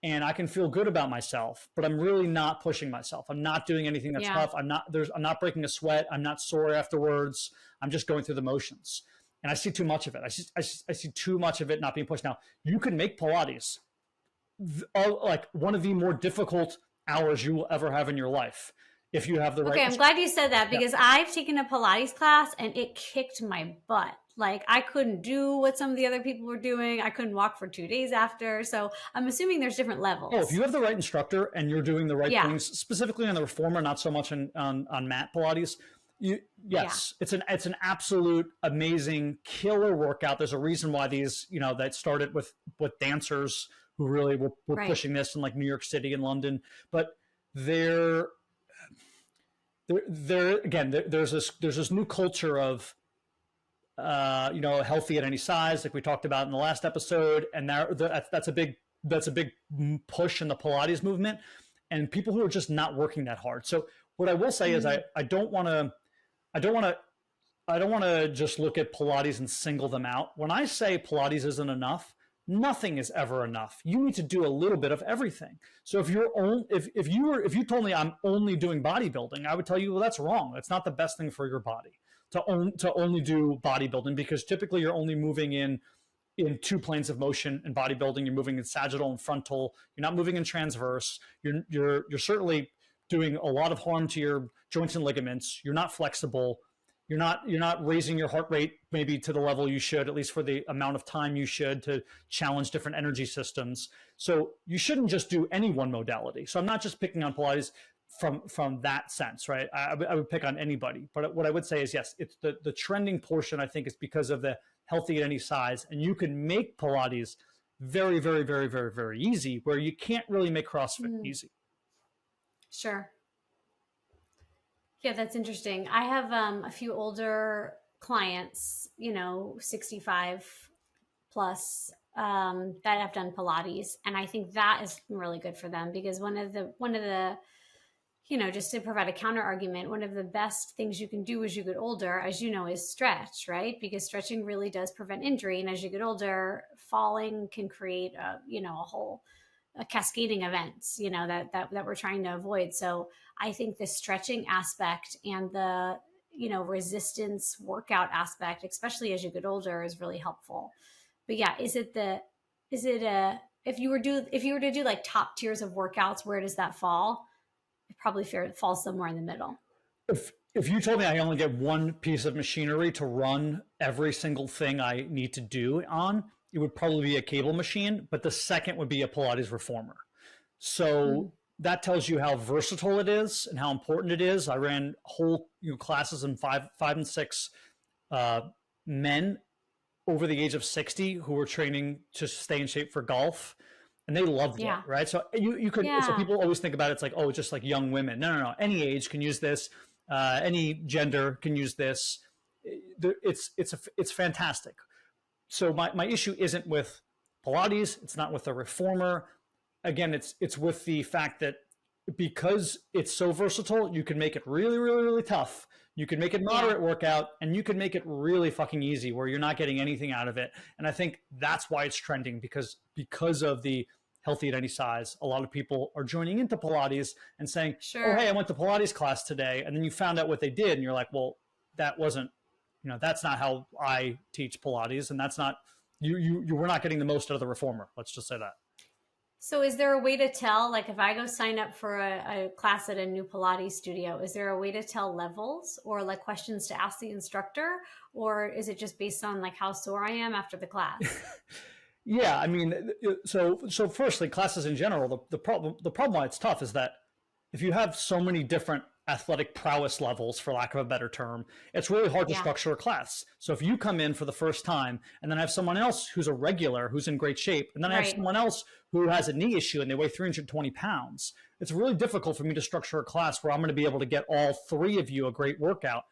and I can feel good about myself, but I'm really not pushing myself. I'm not doing anything that's tough. I'm not breaking a sweat. I'm not sore afterwards. I'm just going through the motions. And I see too much of it. I see too much of it not being pushed. Now, you can make Pilates like one of the more difficult hours you will ever have in your life if you have the right. Okay, I'm glad you said that, because I've taken a Pilates class and it kicked my butt. Like, I couldn't do what some of the other people were doing. I couldn't walk for 2 days after. So I'm assuming there's different levels. Oh, if you have the right instructor and you're doing the right things, specifically on the reformer, not so much on mat Pilates, it's an absolute amazing killer workout. There's a reason why these, that started with dancers who really were pushing this in like New York City and London. But there's this new culture of healthy at any size, like we talked about in the last episode, and that's a big push in the Pilates movement, and people who are just not working that hard. So what I will say is I don't want to just look at Pilates and single them out. When I say Pilates isn't enough, nothing is ever enough. You need to do a little bit of everything. So if you told me I'm only doing bodybuilding, I would tell you, well, that's wrong. That's not the best thing for your body to only do bodybuilding, because typically you're only moving in 2 planes of motion in bodybuilding. You're moving in sagittal and frontal. You're not moving in transverse. You're certainly doing a lot of harm to your joints and ligaments. You're not flexible. You're not raising your heart rate maybe to the level you should, at least for the amount of time you should, to challenge different energy systems. So you shouldn't just do any one modality. So I'm not just picking on Pilates from that sense, right? I would pick on anybody. But what I would say is, yes, it's the trending portion, I think, is because of the healthy at any size. And you can make Pilates very, very, very, very, very easy, where you can't really make CrossFit easy. Sure. Yeah, that's interesting. I have a few older clients, 65 plus, that have done Pilates. And I think that is really good for them, because one of the, just to provide a counter argument, one of the best things you can do as you get older, as you know, is stretch, right? Because stretching really does prevent injury. And as you get older, falling can create a cascading events, that we're trying to avoid. So I think the stretching aspect and the, resistance workout aspect, especially as you get older, is really helpful. But yeah, if you were to do like top tiers of workouts, where does that fall? It probably falls somewhere in the middle. If you told me I only get one piece of machinery to run every single thing I need to do on, it would probably be a cable machine, but the second would be a Pilates reformer. So that tells you how versatile it is and how important it is. I ran whole classes in 5 and 6 men over the age of 60 who were training to stay in shape for golf, and they loved it, right? So you could. So people always think about it, it's like, oh, it's just like young women. No. Any age can use this. Any gender can use this. It's fantastic. So my issue isn't with Pilates. It's not with the reformer. Again, it's with the fact that because it's so versatile, you can make it really, really, really tough. You can make it moderate workout, and you can make it really fucking easy where you're not getting anything out of it. And I think that's why it's trending, because of the healthy at any size. A lot of people are joining into Pilates and saying, oh, hey, I went to Pilates class today. And then you found out what they did, and you're like, well, that wasn't, that's not how I teach Pilates, and that's not, you were not getting the most out of the reformer. Let's just say that. So is there a way to tell, like if I go sign up for a class at a new Pilates studio, is there a way to tell levels or like questions to ask the instructor, or is it just based on like how sore I am after the class? Yeah, I mean, so firstly, classes in general, the problem why it's tough is that if you have so many different athletic prowess levels, for lack of a better term, it's really hard to structure a class. So if you come in for the first time and then I have someone else who's a regular, who's in great shape, and then I have someone else who has a knee issue and they weigh 320 pounds, it's really difficult for me to structure a class where I'm going to be able to get all three of you a great workout,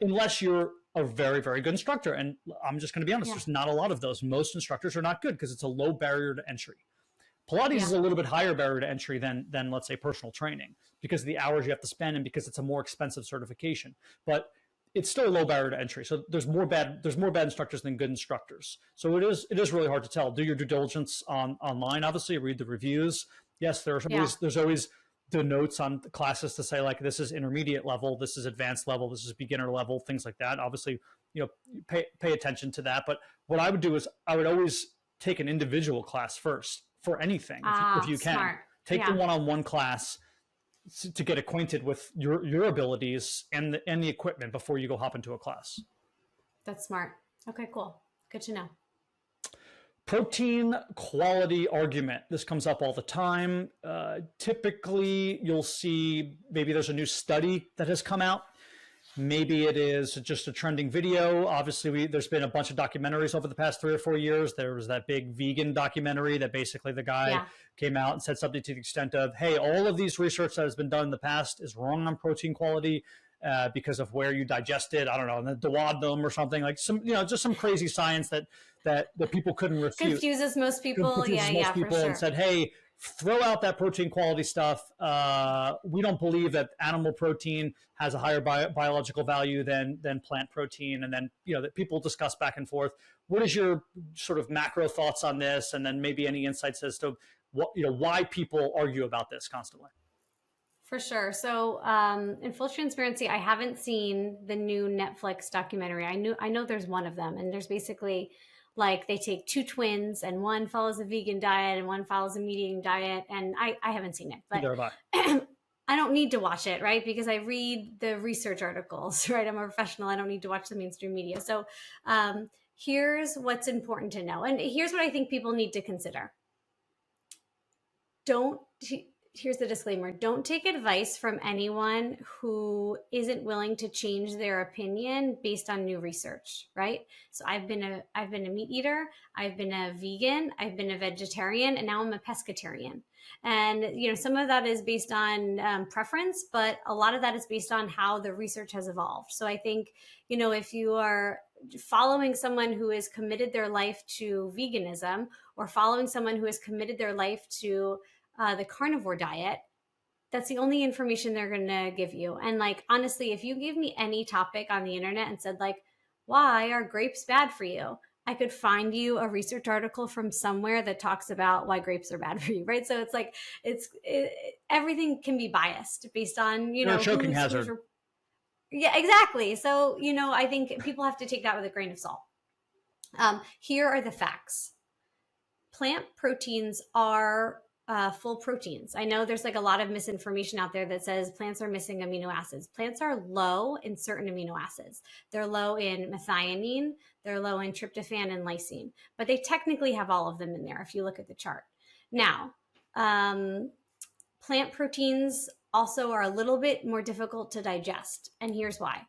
unless you're a very, very good instructor. And I'm just going to be honest, there's not a lot of those. Most instructors are not good because it's a low barrier to entry. Pilates is a little bit higher barrier to entry than let's say personal training, because of the hours you have to spend and because it's a more expensive certification. But it's still a low barrier to entry. So there's more bad instructors than good instructors. So it is really hard to tell. Do your due diligence online, obviously, read the reviews. Yes, there's always the notes on the classes to say, like, this is intermediate level, this is advanced level, this is beginner level, things like that. Obviously, pay attention to that. But what I would do is I would always take an individual class first for anything, if you can. Smart. Take the one-on-one class to get acquainted with your abilities and the equipment before you go hop into a class. That's smart. Okay, cool. Good to know. Protein quality argument. This comes up all the time. Typically, you'll see maybe there's a new study that has come out. Maybe it is just a trending video. Obviously, there's been a bunch of documentaries over the past 3 or 4 years. There was that big vegan documentary that basically the guy came out and said something to the extent of, hey, all of these research that has been done in the past is wrong on protein quality because of where you digest it. I don't know, in the duodenum or something, like just some crazy science that people couldn't refute. Confuses most people. For sure. And said, hey, throw out that protein quality stuff. We don't believe that animal protein has a higher biological value than plant protein. And then, that people discuss back and forth. What is your sort of macro thoughts on this? And then maybe any insights as to why people argue about this constantly? For sure. So, in full transparency, I haven't seen the new Netflix documentary. I know there's one of them, and there's basically, like, they take two twins and one follows a vegan diet and one follows a meat eating diet. And I haven't seen it, but I don't need to watch it, right? Because I read the research articles, right? I'm a professional. I don't need to watch the mainstream media. So here's what's important to know. And here's what I think people need to consider. Here's the disclaimer. Don't take advice from anyone who isn't willing to change their opinion based on new research, right? So I've been a meat eater, I've been a vegan, I've been a vegetarian, and now I'm a pescatarian. And, some of that is based on preference, but a lot of that is based on how the research has evolved. So I think, if you are following someone who has committed their life to veganism, or following someone who has committed their life to the carnivore diet, that's the only information they're going to give you. And, like, honestly, if you gave me any topic on the internet and said, like, why are grapes bad for you? I could find you a research article from somewhere that talks about why grapes are bad for you, right? So it's like, everything can be biased based on, a choking hazard. Yeah, exactly. So, I think people have to take that with a grain of salt. Here are the facts. Plant proteins are full proteins. I know there's, like, a lot of misinformation out there that says plants are missing amino acids. Plants are low in certain amino acids. They're low in methionine, they're low in tryptophan and lysine, but they technically have all of them in there if you look at the chart. Now, plant proteins also are a little bit more difficult to digest, and here's why.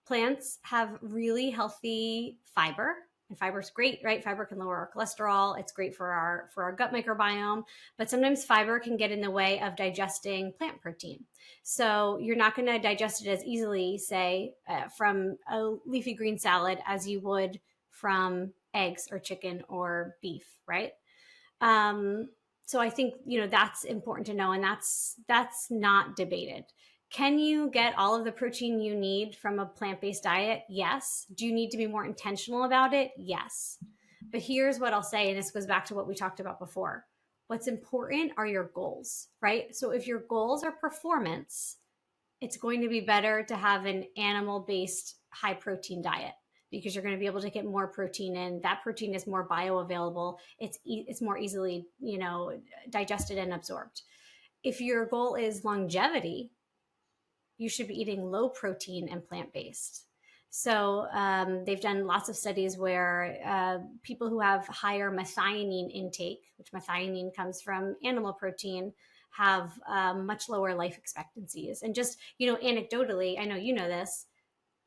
Plants have really healthy fiber. And fiber is great, right? Fiber can lower our cholesterol. It's great for our gut microbiome, but sometimes fiber can get in the way of digesting plant protein. So you're not going to digest it as easily, say, from a leafy green salad as you would from eggs or chicken or beef, right? So I think, that's important to know, and that's not debated. Can you get all of the protein you need from a plant-based diet? Yes. Do you need to be more intentional about it? Yes. But here's what I'll say, and this goes back to what we talked about before. What's important are your goals, right? So if your goals are performance, it's going to be better to have an animal-based high-protein diet because you're going to be able to get more protein in. That protein is more bioavailable. It's more easily, digested and absorbed. If your goal is longevity, you should be eating low protein and plant-based. So they've done lots of studies where people who have higher methionine intake, which methionine comes from animal protein, have much lower life expectancies. And just, anecdotally, I know you know this,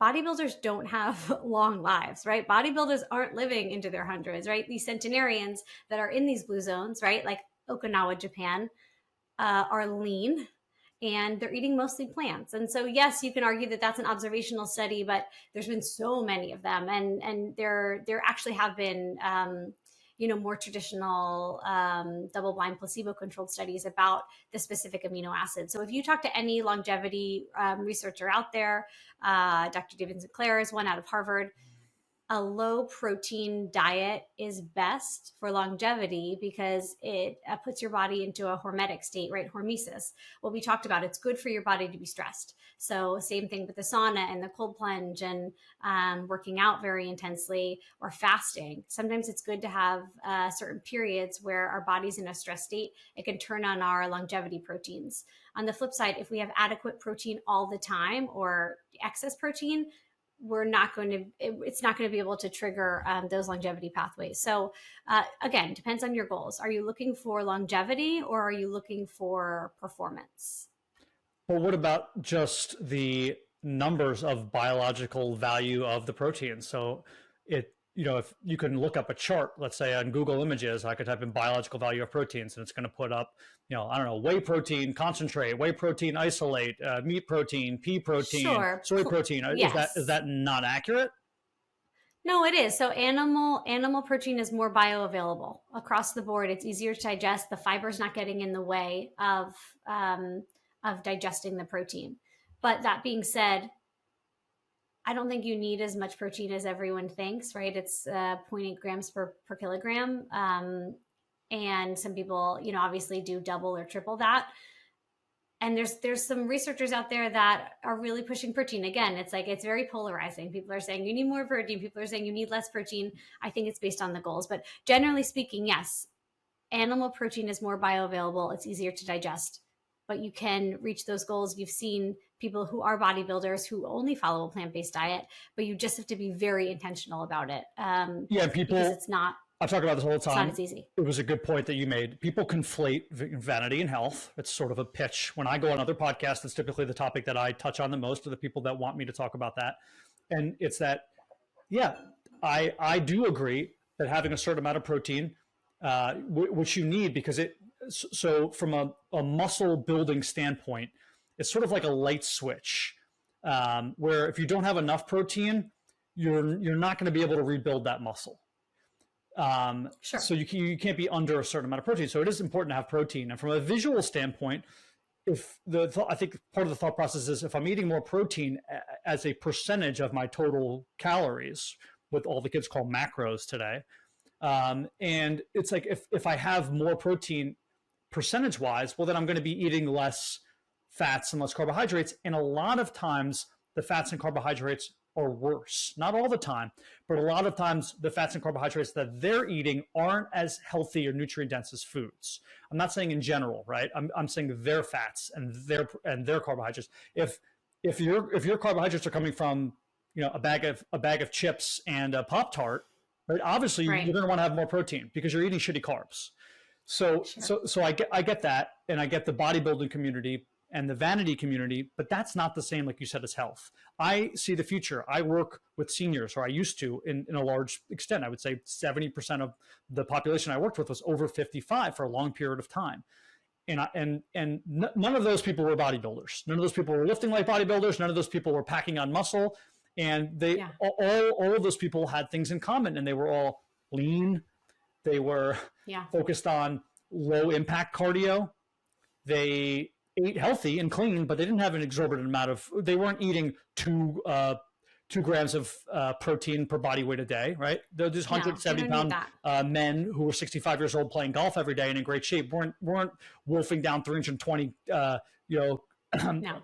bodybuilders don't have long lives, right? Bodybuilders aren't living into their hundreds, right? These centenarians that are in these blue zones, right? Like Okinawa, Japan, are lean, and they're eating mostly plants. And so, yes, you can argue that that's an observational study, but there's been so many of them. And there actually have been, more traditional double-blind placebo-controlled studies about the specific amino acid. So if you talk to any longevity researcher out there, Dr. David Sinclair is one out of Harvard, a low protein diet is best for longevity because it puts your body into a hormetic state, right? Hormesis. What we talked about, it's good for your body to be stressed. So same thing with the sauna and the cold plunge and working out very intensely or fasting. Sometimes it's good to have certain periods where our body's in a stress state. It can turn on our longevity proteins. On the flip side, if we have adequate protein all the time or excess protein, it's not going to be able to trigger those longevity pathways. So again, depends on your goals. Are you looking for longevity or are you looking for performance? Well, what about just the numbers of biological value of the protein? So if you can look up a chart, let's say on Google Images, I could type in biological value of proteins and it's going to put up, I don't know, whey protein concentrate, whey protein isolate, meat protein, pea protein, sure. soy protein. Yes. Is that not accurate? No, it is. So animal protein is more bioavailable across the board. It's easier to digest. The fiber's not getting in the way of digesting the protein. But that being said, I don't think you need as much protein as everyone thinks, right? It's 0.8 grams per kilogram. And some people, obviously do double or triple that. And there's some researchers out there that are really pushing protein. Again, it's very polarizing. People are saying you need more protein. People are saying you need less protein. I think it's based on the goals. But generally speaking, yes, animal protein is more bioavailable. It's easier to digest. But you can reach those goals. You've seen people who are bodybuilders who only follow a plant-based diet, but you just have to be very intentional about it. Because it's not. I've talked about this all the time. It's not as easy. It was a good point that you made. People conflate vanity and health. It's sort of a pitch. When I go on other podcasts, it's typically the topic that I touch on the most, are the people that want me to talk about that. And it's that, I do agree that having a certain amount of protein, which you need because so from a muscle building standpoint, it's sort of like a light switch, where if you don't have enough protein, you're not going to be able to rebuild that muscle. Sure. So you can't be under a certain amount of protein. So it is important to have protein. And from a visual standpoint, I think part of the thought process is if I'm eating more protein as a percentage of my total calories, what all the kids call macros today, and it's like if I have more protein percentage wise, well, then I'm going to be eating less fats and less carbohydrates. And a lot of times the fats and carbohydrates are worse. Not all the time, but a lot of times the fats and carbohydrates that they're eating aren't as healthy or nutrient dense as foods. I'm not saying in general, right? I'm saying their fats and their carbohydrates. If your carbohydrates are coming from, a bag of chips and a Pop-Tart, right? Obviously right. You're going to want to have more protein because you're eating shitty carbs. So I get that. And I get the bodybuilding community and the vanity community, but that's not the same, like you said, as health. I see the future. I work with seniors, or I used to in a large extent. I would say 70% of the population I worked with was over 55 for a long period of time. And none of those people were bodybuilders. None of those people were lifting like bodybuilders. None of those people were packing on muscle. And all of those people had things in common, and they were all lean. They were focused on low impact cardio. They ate healthy and clean, but they didn't have an exorbitant amount they weren't eating 2 grams of protein per body weight a day, right? They're just 170 pound men who were 65 years old playing golf every day and in great shape weren't wolfing down 320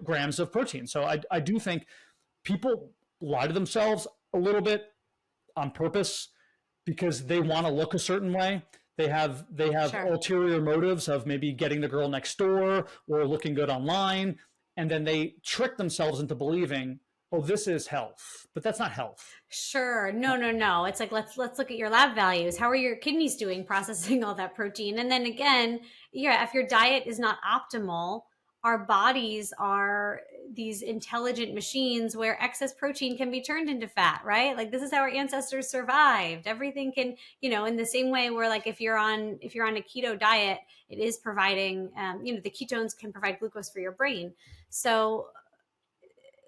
grams of protein. So I do think people lie to themselves a little bit on purpose because they want to look a certain way. They have sure. ulterior motives of maybe getting the girl next door or looking good online. And then they trick themselves into believing, oh, this is health, but that's not health. Sure. No. It's like, let's look at your lab values. How are your kidneys doing processing all that protein? And then again, if your diet is not optimal, our bodies are these intelligent machines where excess protein can be turned into fat, right? Like this is how our ancestors survived. Everything can, in the same way where like if you're on a keto diet, it is providing, the ketones can provide glucose for your brain. So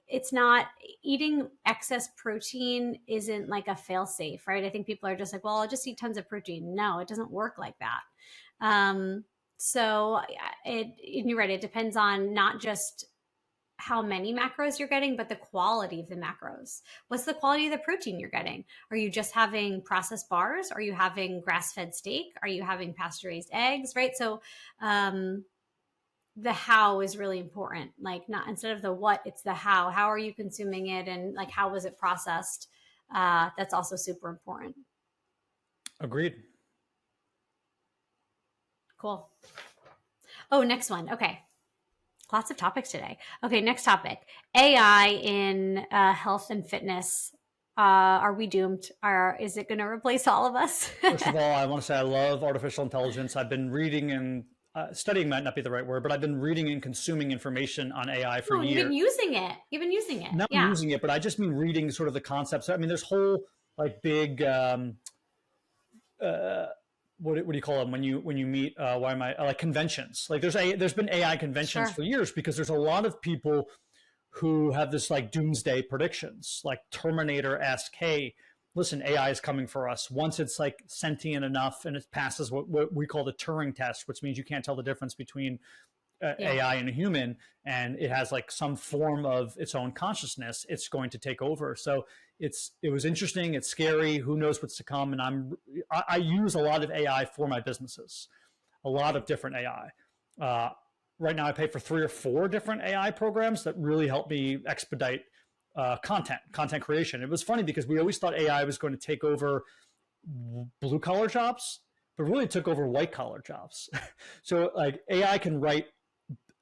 it's not, eating excess protein isn't like a fail safe, right? I think people are just like, well, I'll just eat tons of protein. No, it doesn't work like that. So you're right. It depends on not just how many macros you're getting, but the quality of the macros. What's the quality of the protein you're getting? Are you just having processed bars? Are you having grass-fed steak? Are you having pasture-raised eggs? Right. So, the how is really important. Like, not instead of the what, it's the how. How are you consuming it? And like, how was it processed? That's also super important. Agreed. Cool. Oh, next one. Okay. Lots of topics today. Okay, next topic. AI in health and fitness. Are we doomed? Is it going to replace all of us? First of all, I want to say I love artificial intelligence. I've been reading and studying might not be the right word, but I've been reading and consuming information on AI for years. You've been using it. Not using it, but I just mean reading sort of the concepts. I mean, there's whole like big what do you call them when you meet like conventions? Like there's been AI conventions for years, because there's a lot of people who have this like doomsday predictions, like Terminator-esque. Hey, listen, AI is coming for us. Once it's like sentient enough and it passes what we call the Turing test, which means you can't tell the difference between AI and a human, and it has like some form of its own consciousness, it's going to take over. So it was interesting. It's scary. Who knows what's to come? And I use a lot of AI for my businesses, a lot of different AI. Right now I pay for 3 or 4 different AI programs that really help me expedite content creation. It was funny because we always thought AI was going to take over blue collar jobs, but really took over white collar jobs. So like AI can write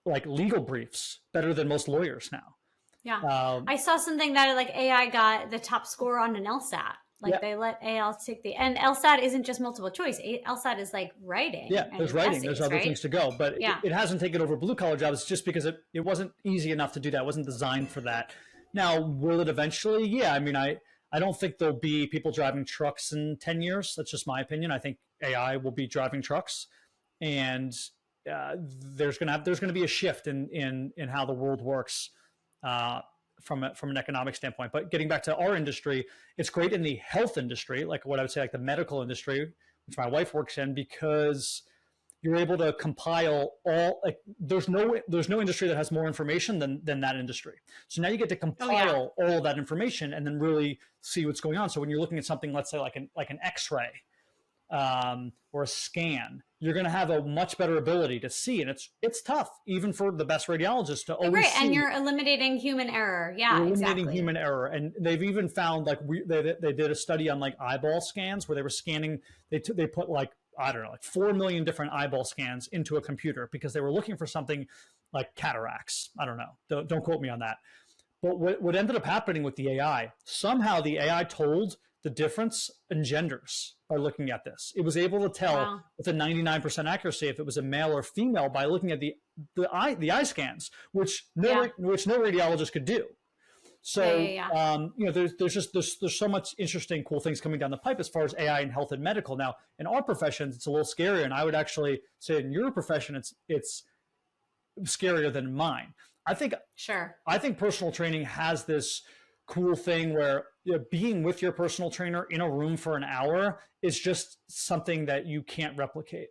like legal briefs better than most lawyers now. Yeah. I saw something that like AI got the top score on an LSAT. Like they let AI take and LSAT isn't just multiple choice. LSAT is like writing. Yeah, there's writing. Essays, there's other things to go, but it hasn't taken over blue collar jobs just because it wasn't easy enough to do that. It wasn't designed for that. Now, will it eventually? Yeah. I mean, I don't think there'll be people driving trucks in 10 years. That's just my opinion. I think AI will be driving trucks, and there's going to be a shift in how the world works from an economic standpoint. But getting back to our industry, it's great in the health industry, like what I would say, like the medical industry, which my wife works in, because you're able to compile all, like there's no industry that has more information than that industry. So now you get to compile all of that information and then really see what's going on. So when you're looking at something, let's say like an X-ray or a scan, you're going to have a much better ability to see. And it's tough, even for the best radiologists, to always see. And you're eliminating human error. Yeah, you're eliminating human error. And they've even found, like they did a study on like eyeball scans where they were scanning, they put like, I don't know, like 4 million different eyeball scans into a computer because they were looking for something like cataracts. I don't know. Don't quote me on that. But what ended up happening with the AI, somehow the AI told the difference in genders by looking at this. It was able to tell with a 99% accuracy if it was a male or female by looking at the eye scans, which no radiologist could do. So you know, there's so much interesting, cool things coming down the pipe as far as AI in health and medical. Now, in our professions, it's a little scarier, and I would actually say in your profession, it's scarier than mine. I think personal training has this cool thing where being with your personal trainer in a room for an hour is just something that you can't replicate.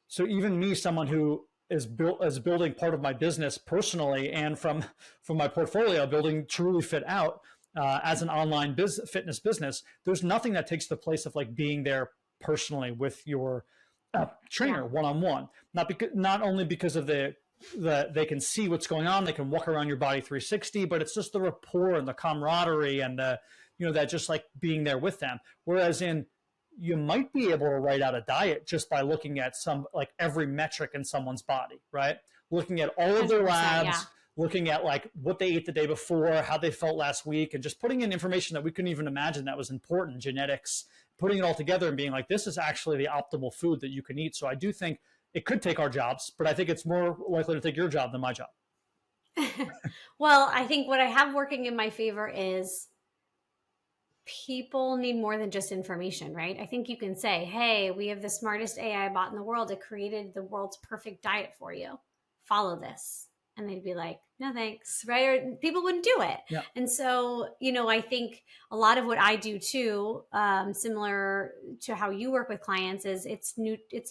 So even me, someone who is building part of my business personally and from my portfolio, building TrulyFitApp as an online fitness business, there's nothing that takes the place of like being there personally with your trainer one-on-one. Not only because of they can see what's going on, they can walk around your body 360, but it's just the rapport and the camaraderie and that just like being there with them. Whereas you might be able to write out a diet just by looking at like every metric in someone's body, right? Looking at all of their labs, looking at like what they ate the day before, how they felt last week, and just putting in information that we couldn't even imagine that was important, genetics, putting it all together and being like, this is actually the optimal food that you can eat. So I do think it could take our jobs, but I think it's more likely to take your job than my job. Well, I think what I have working in my favor is people need more than just information, right? I think you can say, hey, we have the smartest AI bot in the world. It created the world's perfect diet for you. Follow this. And they'd be like, no, thanks. Right. Or people wouldn't do it. Yeah. And so, I think a lot of what I do too, similar to how you work with clients, is it's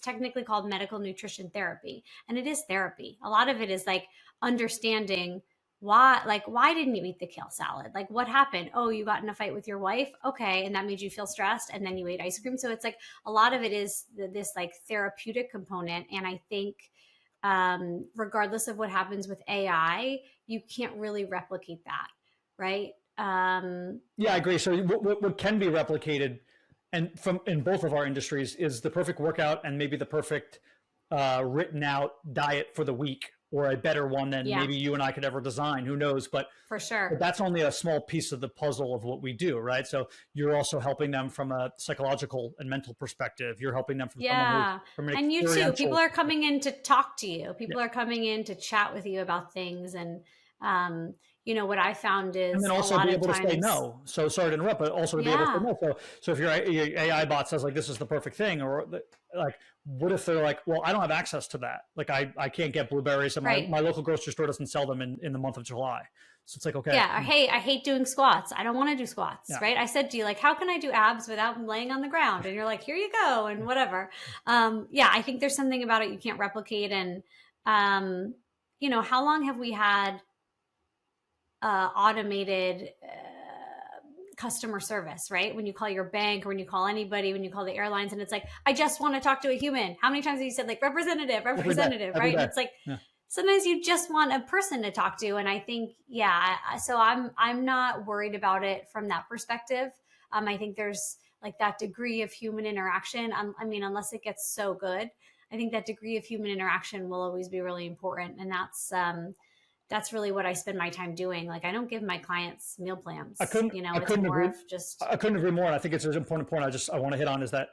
technically called medical nutrition therapy. And it is therapy. A lot of it is like understanding why didn't you eat the kale salad? Like, what happened? Oh, you got in a fight with your wife. Okay. And that made you feel stressed. And then you ate ice cream. So it's like a lot of it is this like therapeutic component. And I think, regardless of what happens with AI, you can't really replicate that. Right. Yeah, I agree. So what can be replicated and in both of our industries is the perfect workout and maybe the perfect written out diet for the week, or a better one than maybe you and I could ever design. Who knows? But for sure, but that's only a small piece of the puzzle of what we do, right? So you're also helping them from a psychological and mental perspective. You're helping them from from an and you too. People are coming in to talk to you. People are coming in to chat with you about things, and what I found is, and then also be able to say no. So sorry to interrupt, but also to be able to say no. So if your AI bot says like, this is the perfect thing, or like, what if they're like, well, I don't have access to that. Like I can't get blueberries, and my local grocery store doesn't sell them in the month of July. So it's like, okay. Yeah. Or, hey, I hate doing squats. I don't want to do squats. Yeah. Right. I said to you, like, how can I do abs without laying on the ground? And you're like, here you go. And whatever. I think there's something about it you can't replicate. And, how long have we had automated customer service, right? When you call your bank, or when you call anybody, when you call the airlines, and it's like, I just want to talk to a human. How many times have you said like representative, right? And it's like, sometimes you just want a person to talk to. And I think, so I'm not worried about it from that perspective. I think there's like that degree of human interaction. Unless it gets so good, I think that degree of human interaction will always be really important. And that's really what I spend my time doing. Like, I don't give my clients meal plans. I couldn't agree more. And I think it's an important point I want to hit on is that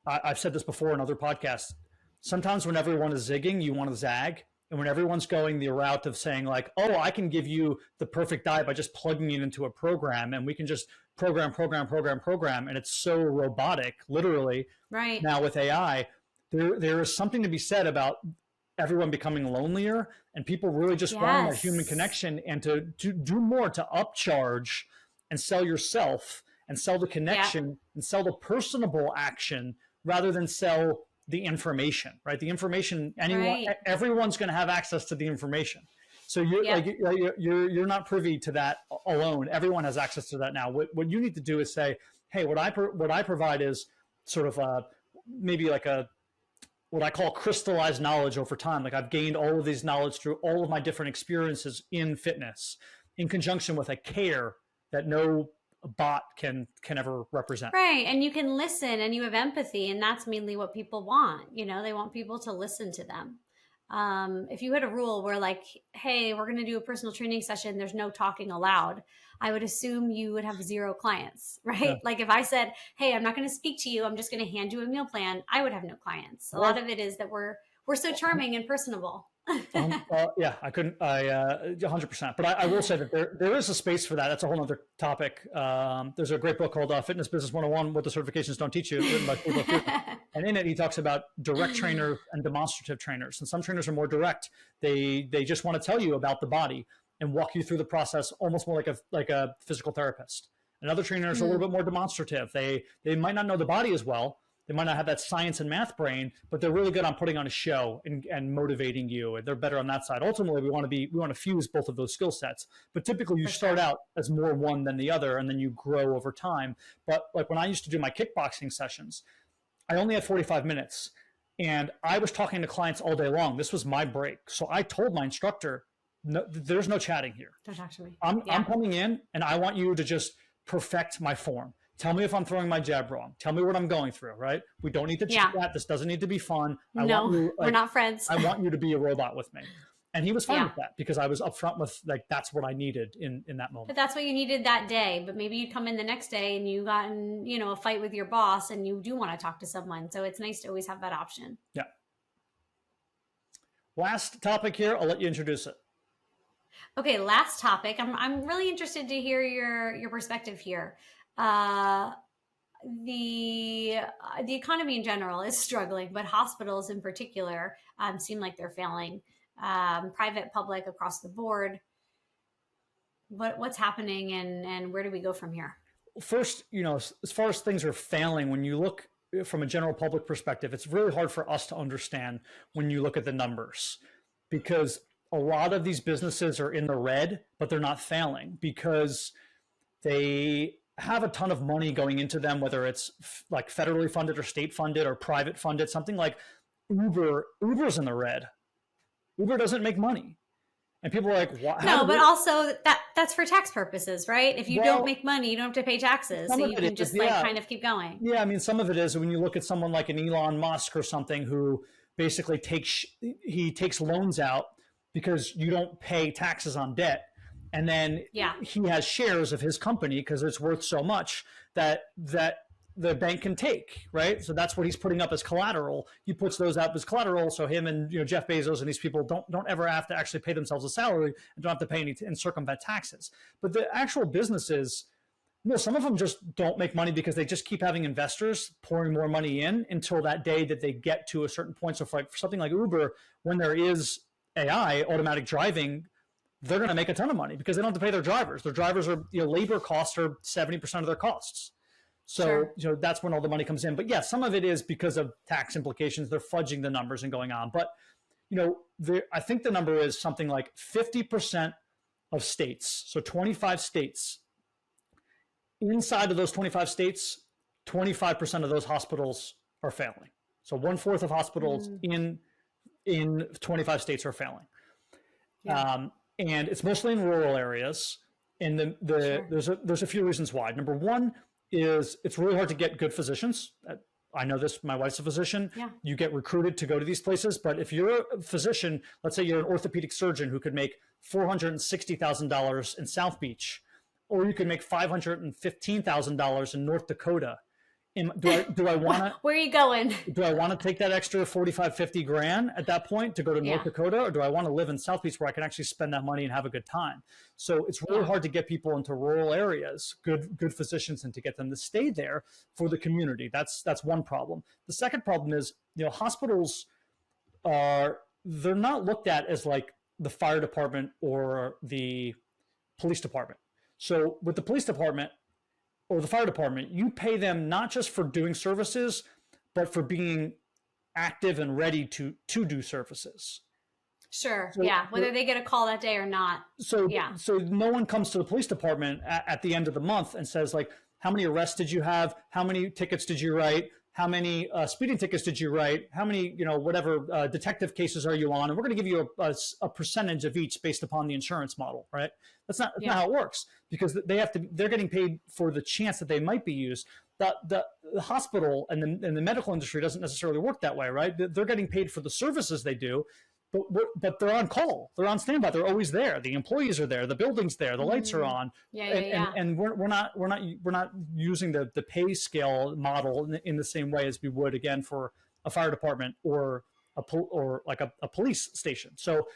I've said this before in other podcasts. Sometimes when everyone is zigging, you want to zag. And when everyone's going the route of saying like, oh, I can give you the perfect diet by just plugging it into a program, and we can just program. And it's so robotic, literally. Right. Now with AI, there is something to be said about everyone becoming lonelier, and people really just want that human connection, and to do more to upcharge and sell yourself and sell the connection and sell the personable action rather than sell the information, right? The information, everyone's going to have access to the information. So you're not privy to that alone. Everyone has access to that now. What you need to do is say, hey, what I provide is sort of maybe like what I call crystallized knowledge over time. Like, I've gained all of these knowledge through all of my different experiences in fitness, in conjunction with a care that no bot can ever represent. Right. And you can listen, and you have empathy, and that's mainly what people want. They want people to listen to them. If you had a rule where like, hey, we're going to do a personal training session, there's no talking allowed, I would assume you would have 0 clients, right? Yeah. Like, if I said, hey, I'm not going to speak to you, I'm just going to hand you a meal plan, I would have no clients. A lot of it is that we're so charming and personable. I 100%. But I will say that there is a space for that. That's a whole other topic. There's a great book called Fitness Business 101, What the Certifications Don't Teach You, written by Pickleball. And in it, he talks about direct trainers and demonstrative trainers. And some trainers are more direct. They just want to tell you about the body and walk you through the process, almost more like a physical therapist. And other trainers are a little bit more demonstrative. They might not know the body as well. They might not have that science and math brain, but they're really good on putting on a show and motivating you. And they're better on that side. Ultimately, we want to fuse both of those skill sets. But typically, you start out as more one than the other, and then you grow over time. But like when I used to do my kickboxing sessions, I only had 45 minutes, and I was talking to clients all day long. This was my break. So I told my instructor, no, there's no chatting here. Don't talk to me. I'm coming in, and I want you to just perfect my form. Tell me if I'm throwing my jab wrong. Tell me what I'm going through, right? We don't need to chat. This doesn't need to be fun. We're not friends. I want you to be a robot with me. And he was fine with that, because I was upfront with like, that's what I needed in that moment. But that's what you needed that day. But maybe you come in the next day and you got in, a fight with your boss, and you do want to talk to someone. So it's nice to always have that option. Yeah. Last topic here. I'll let you introduce it. Okay. Last topic. I'm really interested to hear your perspective here. The economy in general is struggling, but hospitals in particular seem like they're failing. private, public, across the board. What's happening and where do we go from here? First, as far as things are failing, when you look from a general public perspective, it's really hard for us to understand when you look at the numbers, because a lot of these businesses are in the red, but they're not failing because they have a ton of money going into them, whether it's like federally funded or state funded or private funded. Something like Uber's in the red. Uber doesn't make money. And people are like, what? No, but also that's for tax purposes, right? If you don't make money, you don't have to pay taxes. So you can just kind of keep going. Yeah, I mean, some of it is when you look at someone like an Elon Musk or something who basically takes loans out because you don't pay taxes on debt. And then he has shares of his company because it's worth so much that the bank can take, right? So that's what he's putting up as collateral. He puts those up as collateral, so him and Jeff Bezos and these people don't ever have to actually pay themselves a salary and don't have to pay any and circumvent taxes. But the actual businesses, some of them just don't make money because they just keep having investors pouring more money in until that day that they get to a certain point. So for something like Uber, when there is AI, automatic driving, they're going to make a ton of money because they don't have to pay their drivers. Their drivers are, labor costs are 70% of their costs. So, that's when all the money comes in. But yeah, some of it is because of tax implications. They're fudging the numbers and going on. But, I think the number is something like 50% of states. So 25 states, inside of those 25 states, 25% of those hospitals are failing. So 1/4 of hospitals in 25 states are failing. Yeah. And it's mostly in rural areas. And there's a few reasons why. Number one is it's really hard to get good physicians. I know this, my wife's a physician. Yeah. You get recruited to go to these places. But if you're a physician, let's say you're an orthopedic surgeon who could make $460,000 in South Beach, or you could make $515,000 in North Dakota. Do I want to? Where are you going? Do I want to take that extra 45, 50 grand at that point to go to North Dakota, or do I want to live in South Beach where I can actually spend that money and have a good time? So it's really hard to get people into rural areas, good physicians, and to get them to stay there for the community. That's one problem. The second problem is, hospitals they're not looked at as like the fire department or the police department. So with the police department or the fire department, you pay them not just for doing services, but for being active and ready to do services. Sure. So, whether they get a call that day or not. So no one comes to the police department at the end of the month and says, like, how many arrests did you have? How many tickets did you write? How many speeding tickets did you write? How many, whatever detective cases are you on? And we're going to give you a percentage of each based upon the insurance model, right? That's not how it works, because they're getting paid for the chance that they might be used. The hospital and the medical industry doesn't necessarily work that way, right? They're getting paid for the services they do, but they're on call. They're on standby. They're always there. The employees are there. The building's there. The lights are on. And we're not using the pay scale model in the same way as we would, again, for a fire department or a police station. So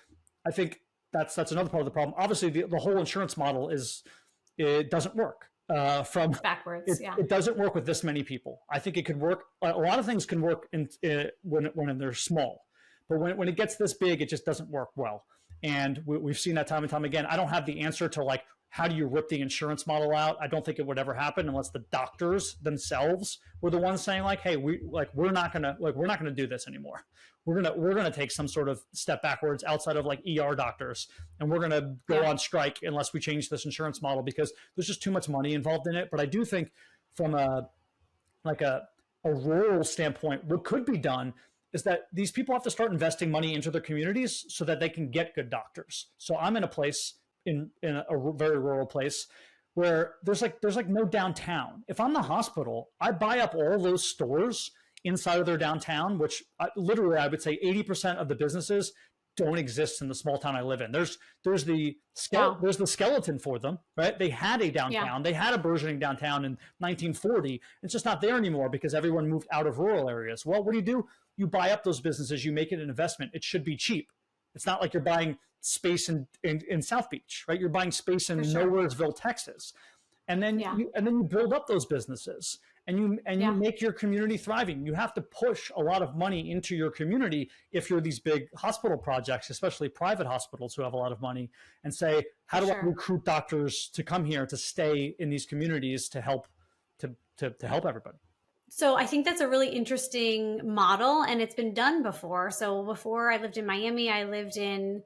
I think that's another part of the problem. Obviously, the whole insurance model it doesn't work. From backwards, it doesn't work with this many people. I think it could work. A lot of things can work when they're small. But when it gets this big, it just doesn't work well. And we've seen that time and time again. I don't have the answer to, like, how do you rip the insurance model out? I don't think it would ever happen unless the doctors themselves were the ones saying, like, hey, we're not gonna do this anymore. We're gonna take some sort of step backwards outside of, like, ER doctors, and we're gonna go on strike unless we change this insurance model, because there's just too much money involved in it. But I do think from a rural standpoint, what could be done is that these people have to start investing money into their communities so that they can get good doctors. So I'm in a place in a very rural place where there's no downtown. If I'm the hospital, I buy up all those stores inside of their downtown, which I would say 80% of the businesses don't exist in the small town I live in. There's the skeleton for them, right? They had a downtown. They had a burgeoning downtown in 1940. It's just not there anymore because everyone moved out of rural areas. Well, what do? You buy up those businesses, you make it an investment. It should be cheap. It's not like you're buying space in South Beach, right? You're buying space in Nowheresville, Texas. And then you build up those businesses you make your community thriving. You have to push a lot of money into your community if you're these big hospital projects, especially private hospitals who have a lot of money, and say, how do I recruit doctors to come here to stay in these communities to help to help everybody? So I think that's a really interesting model, and it's been done before. So before I lived in Miami, I lived in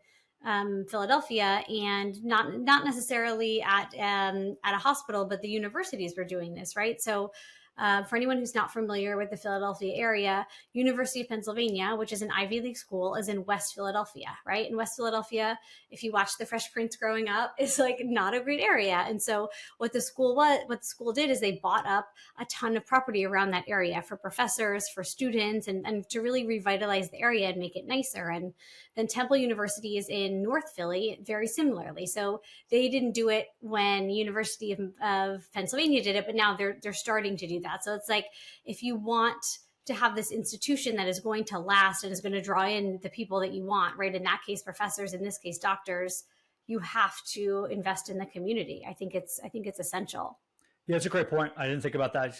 Philadelphia, and not necessarily at a hospital, but the universities were doing this, right? So for anyone who's not familiar with the Philadelphia area, University of Pennsylvania, which is an Ivy League school, is in West Philadelphia, right? In West Philadelphia, if you watch The Fresh Prince growing up, it's like not a great area. And so what the school did is they bought up a ton of property around that area for professors, for students, and to really revitalize the area and make it nicer. And then Temple University is in North Philly, very similarly. So they didn't do it when University of Pennsylvania did it, but now they're starting to do that. So it's like, if you want to have this institution that is going to last and is going to draw in the people that you want, right? In that case, professors, in this case, doctors, you have to invest in the community. I think it's essential. Yeah, it's a great point. I didn't think about that.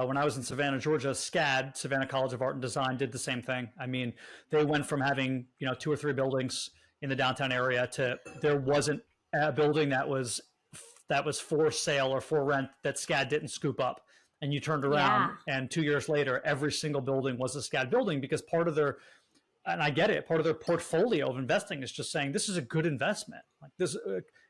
When I was in Savannah, Georgia, SCAD, Savannah College of Art and Design, did the same thing. I mean, they went from having 2 or 3 buildings in the downtown area to there wasn't a building that was for sale or for rent that SCAD didn't scoop up. And you turned around, and 2 years later, every single building was a SCAD building, because part of their, and I get it, part of their portfolio of investing is just saying, this is a good investment. Like this,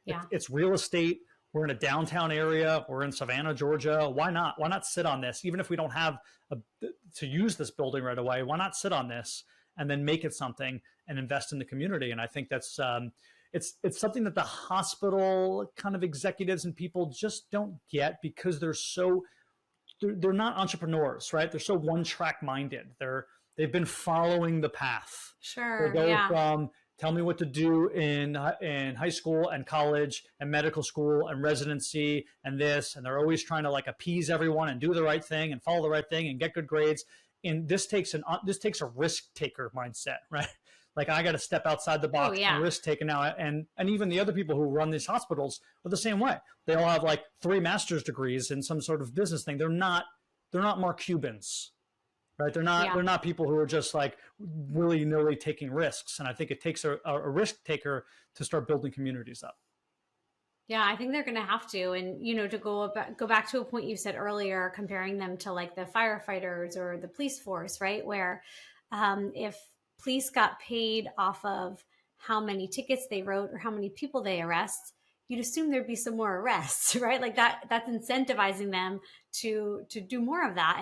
it's real estate. We're in a downtown area. We're in Savannah, Georgia. Why not? Why not sit on this? Even if we don't have to use this building right away, why not sit on this and then make it something and invest in the community? And I think that's it's something that the hospital kind of executives and people just don't get, because they're not entrepreneurs, right? They're so one-track minded. They've been following the path. Sure. They go from tell me what to do in high school and college and medical school and residency and this, and they're always trying to like appease everyone and do the right thing and follow the right thing and get good grades. And this takes a risk taker mindset, right? Like, I got to step outside the box and risk taking now. And even the other people who run these hospitals are the same way. They all have like 3 master's degrees in some sort of business thing. They're not Mark Cubans, right? They're not people who are just like willy-nilly taking risks. And I think it takes a risk taker to start building communities up. Yeah, I think they're going to have to. And, to go back to a point you said earlier, comparing them to like the firefighters or the police force, right? Where if police got paid off of how many tickets they wrote or how many people they arrest, you'd assume there'd be some more arrests, right? Like that's incentivizing them to do more of that.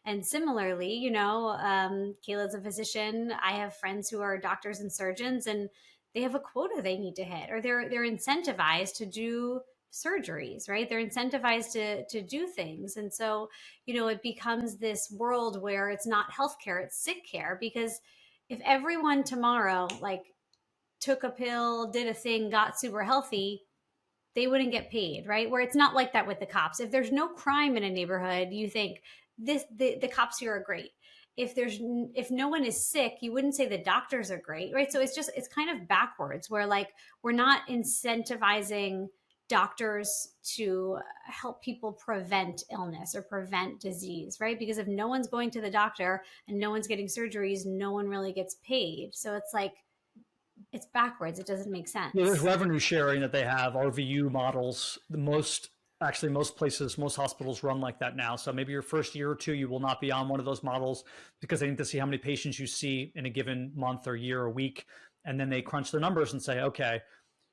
And similarly, Kayla's a physician. I have friends who are doctors and surgeons, and they have a quota they need to hit, or they're incentivized to do surgeries, right? They're incentivized to do things. And so, it becomes this world where it's not healthcare, it's sick care, because if everyone tomorrow like took a pill, did a thing, got super healthy, they wouldn't get paid, right? Where it's not like that with the cops. If there's no crime in a neighborhood, you think the cops here are great. If no one is sick, you wouldn't say the doctors are great, right? So it's kind of backwards, where like we're not incentivizing doctors to help people prevent illness or prevent disease, right? Because if no one's going to the doctor and no one's getting surgeries, no one really gets paid. So it's like, it's backwards. It doesn't make sense. Yeah, there's revenue sharing that they have, RVU models. Most places, most hospitals run like that now. So maybe your first year or 2, you will not be on one of those models, because they need to see how many patients you see in a given month or year or week. And then they crunch their numbers and say, okay,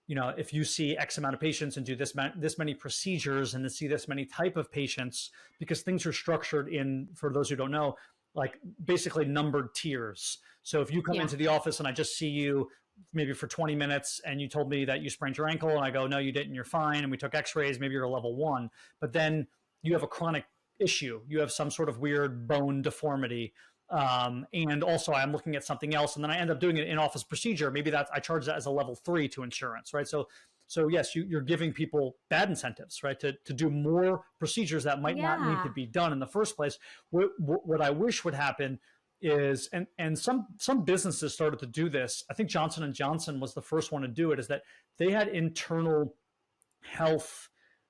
if you see X amount of patients and do this many procedures and then see this many type of patients, because things are structured in, for those who don't know, like basically numbered tiers. So if you come into the office and I just see you maybe for 20 minutes and you told me that you sprained your ankle, and I go, no, you didn't, you're fine. And we took x-rays, maybe you're a level 1, but then you have a chronic issue. You have some sort of weird bone deformity. And also I'm looking at something else, and then I end up doing an in-office procedure. Maybe I charge that as a level 3 to insurance, right? So yes, you're giving people bad incentives, right? To do more procedures that might not need to be done in the first place. What I wish would happen is, and some businesses started to do this. I think Johnson & Johnson was the first one to do it, is that they had internal health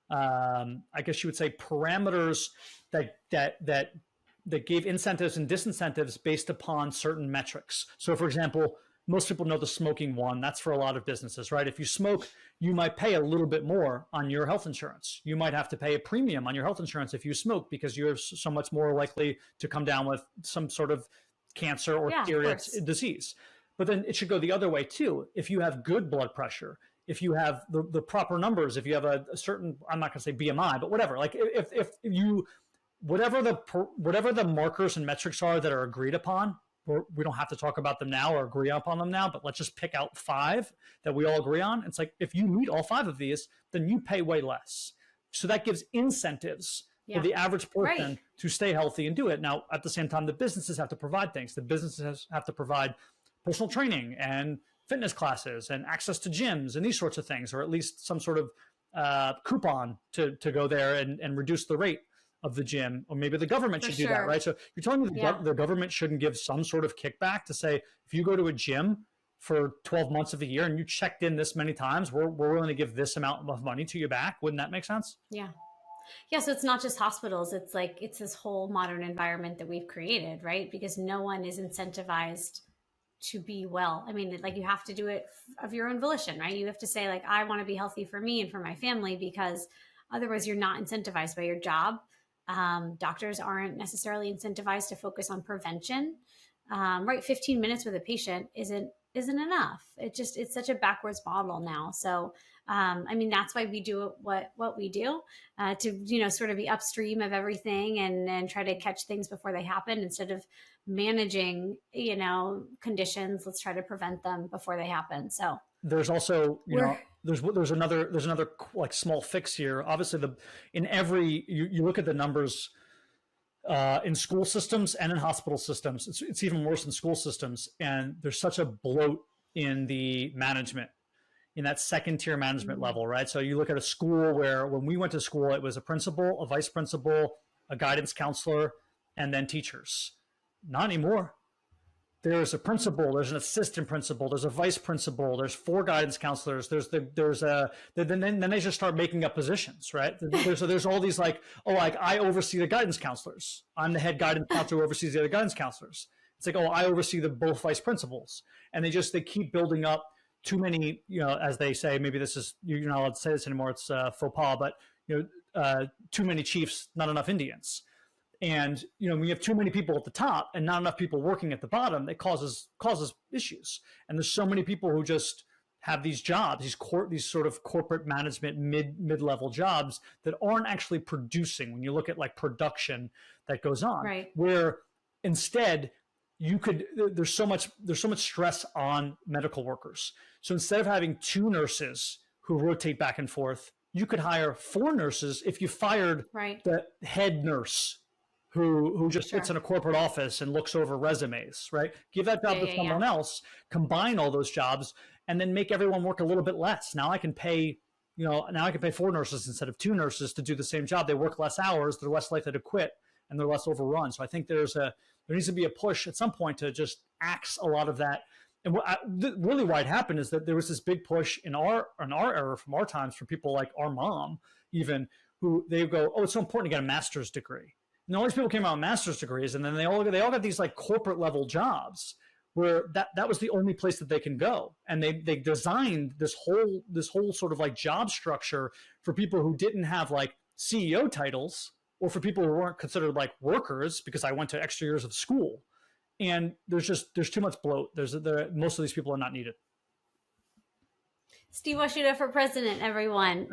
I guess you would say, parameters that gave incentives and disincentives based upon certain metrics. So for example, most people know the smoking one. That's for a lot of businesses, right? If you smoke, you might pay a little bit more on your health insurance. You might have to pay a premium on your health insurance if you smoke, because you're so much more likely to come down with some sort of cancer or serious disease. But then it should go the other way too. If you have good blood pressure, if you have the proper numbers, if you have a certain, I'm not going to say BMI, but whatever, like if you, whatever the markers and metrics are that are agreed upon, we don't have to talk about them now or agree upon them now, but let's just pick out 5 that we all agree on. It's like, if you meet all 5 of these, then you pay way less. So that gives incentives for the average person to stay healthy and do it. Now, at the same time, the businesses have to provide things. The businesses have to provide personal training and fitness classes and access to gyms and these sorts of things, or at least some sort of coupon to go there and reduce the rate of the gym, or maybe the government should do that, right? So you're telling me the government shouldn't give some sort of kickback to say, if you go to a gym for 12 months of the year and you checked in this many times, we're willing to give this amount of money to you back. Wouldn't that make sense? Yeah. Yeah. So it's not just hospitals. It's like, it's this whole modern environment that we've created, right? Because no one is incentivized to be well. I mean, like, you have to do it of your own volition, right? You have to say, like, I want to be healthy for me and for my family, because otherwise you're not incentivized by your job. Doctors aren't necessarily incentivized to focus on prevention, right? 15 minutes with a patient isn't enough. It's such a backwards model now. So, I mean, that's why we do what we do, to, sort of be upstream of everything and try to catch things before they happen, instead of managing, conditions. Let's try to prevent them before they happen. So there's also, there's another like small fix here. Obviously, you look at the numbers in school systems and in hospital systems. It's even worse in school systems, and there's such a bloat in the management, in that second tier management level, right? So you look at a school where, when we went to school, it was a principal, a vice principal, a guidance counselor, and then teachers. Not anymore. There's a principal, there's an assistant principal, there's a vice principal, there's 4 guidance counselors, then they just start making up positions, right? There's all these like, I oversee the guidance counselors. I'm the head guidance counselor who oversees the other guidance counselors. It's like, I oversee both vice principals. And they keep building up too many, as they say, maybe this is, you're not allowed to say this anymore, it's faux pas, but too many chiefs, not enough Indians. And, when you have too many people at the top and not enough people working at the bottom, it causes issues. And there's so many people who just have these jobs, these sort of corporate management mid-level jobs that aren't actually producing. When you look at like production that goes on, right, where instead there's so much stress on medical workers. So instead of having 2 nurses who rotate back and forth, you could hire 4 nurses if you fired the head nurse who just sits in a corporate office and looks over resumes, right? Give that job to someone else, combine all those jobs, and then make everyone work a little bit less. Now I can pay 4 nurses instead of 2 nurses to do the same job. They work less hours, they're less likely to quit, and they're less overrun. So I think there needs to be a push at some point to just axe a lot of that. And really why it happened is that there was this big push in our era, from our times, for people like our mom, even, who they go, it's so important to get a master's degree. And all these people came out with master's degrees, and then they all got these like corporate level jobs where that was the only place that they can go. And they designed this whole sort of like job structure for people who didn't have like CEO titles, or for people who weren't considered like workers because I went to extra years of school. And there's too much bloat. Most of these people are not needed. Stevewashuta for president, everyone.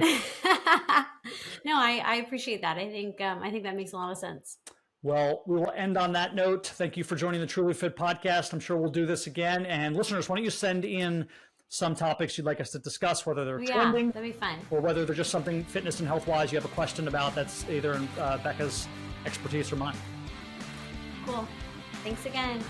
No, I appreciate that. I think that makes a lot of sense. Well, we will end on that note. Thank you for joining the TrulyFit Podcast. I'm sure we'll do this again. And listeners, why don't you send in some topics you'd like us to discuss, whether they're trending, that'd be fun, or whether they're just something fitness and health-wise you have a question about that's either in Becca's expertise or mine. Cool. Thanks again.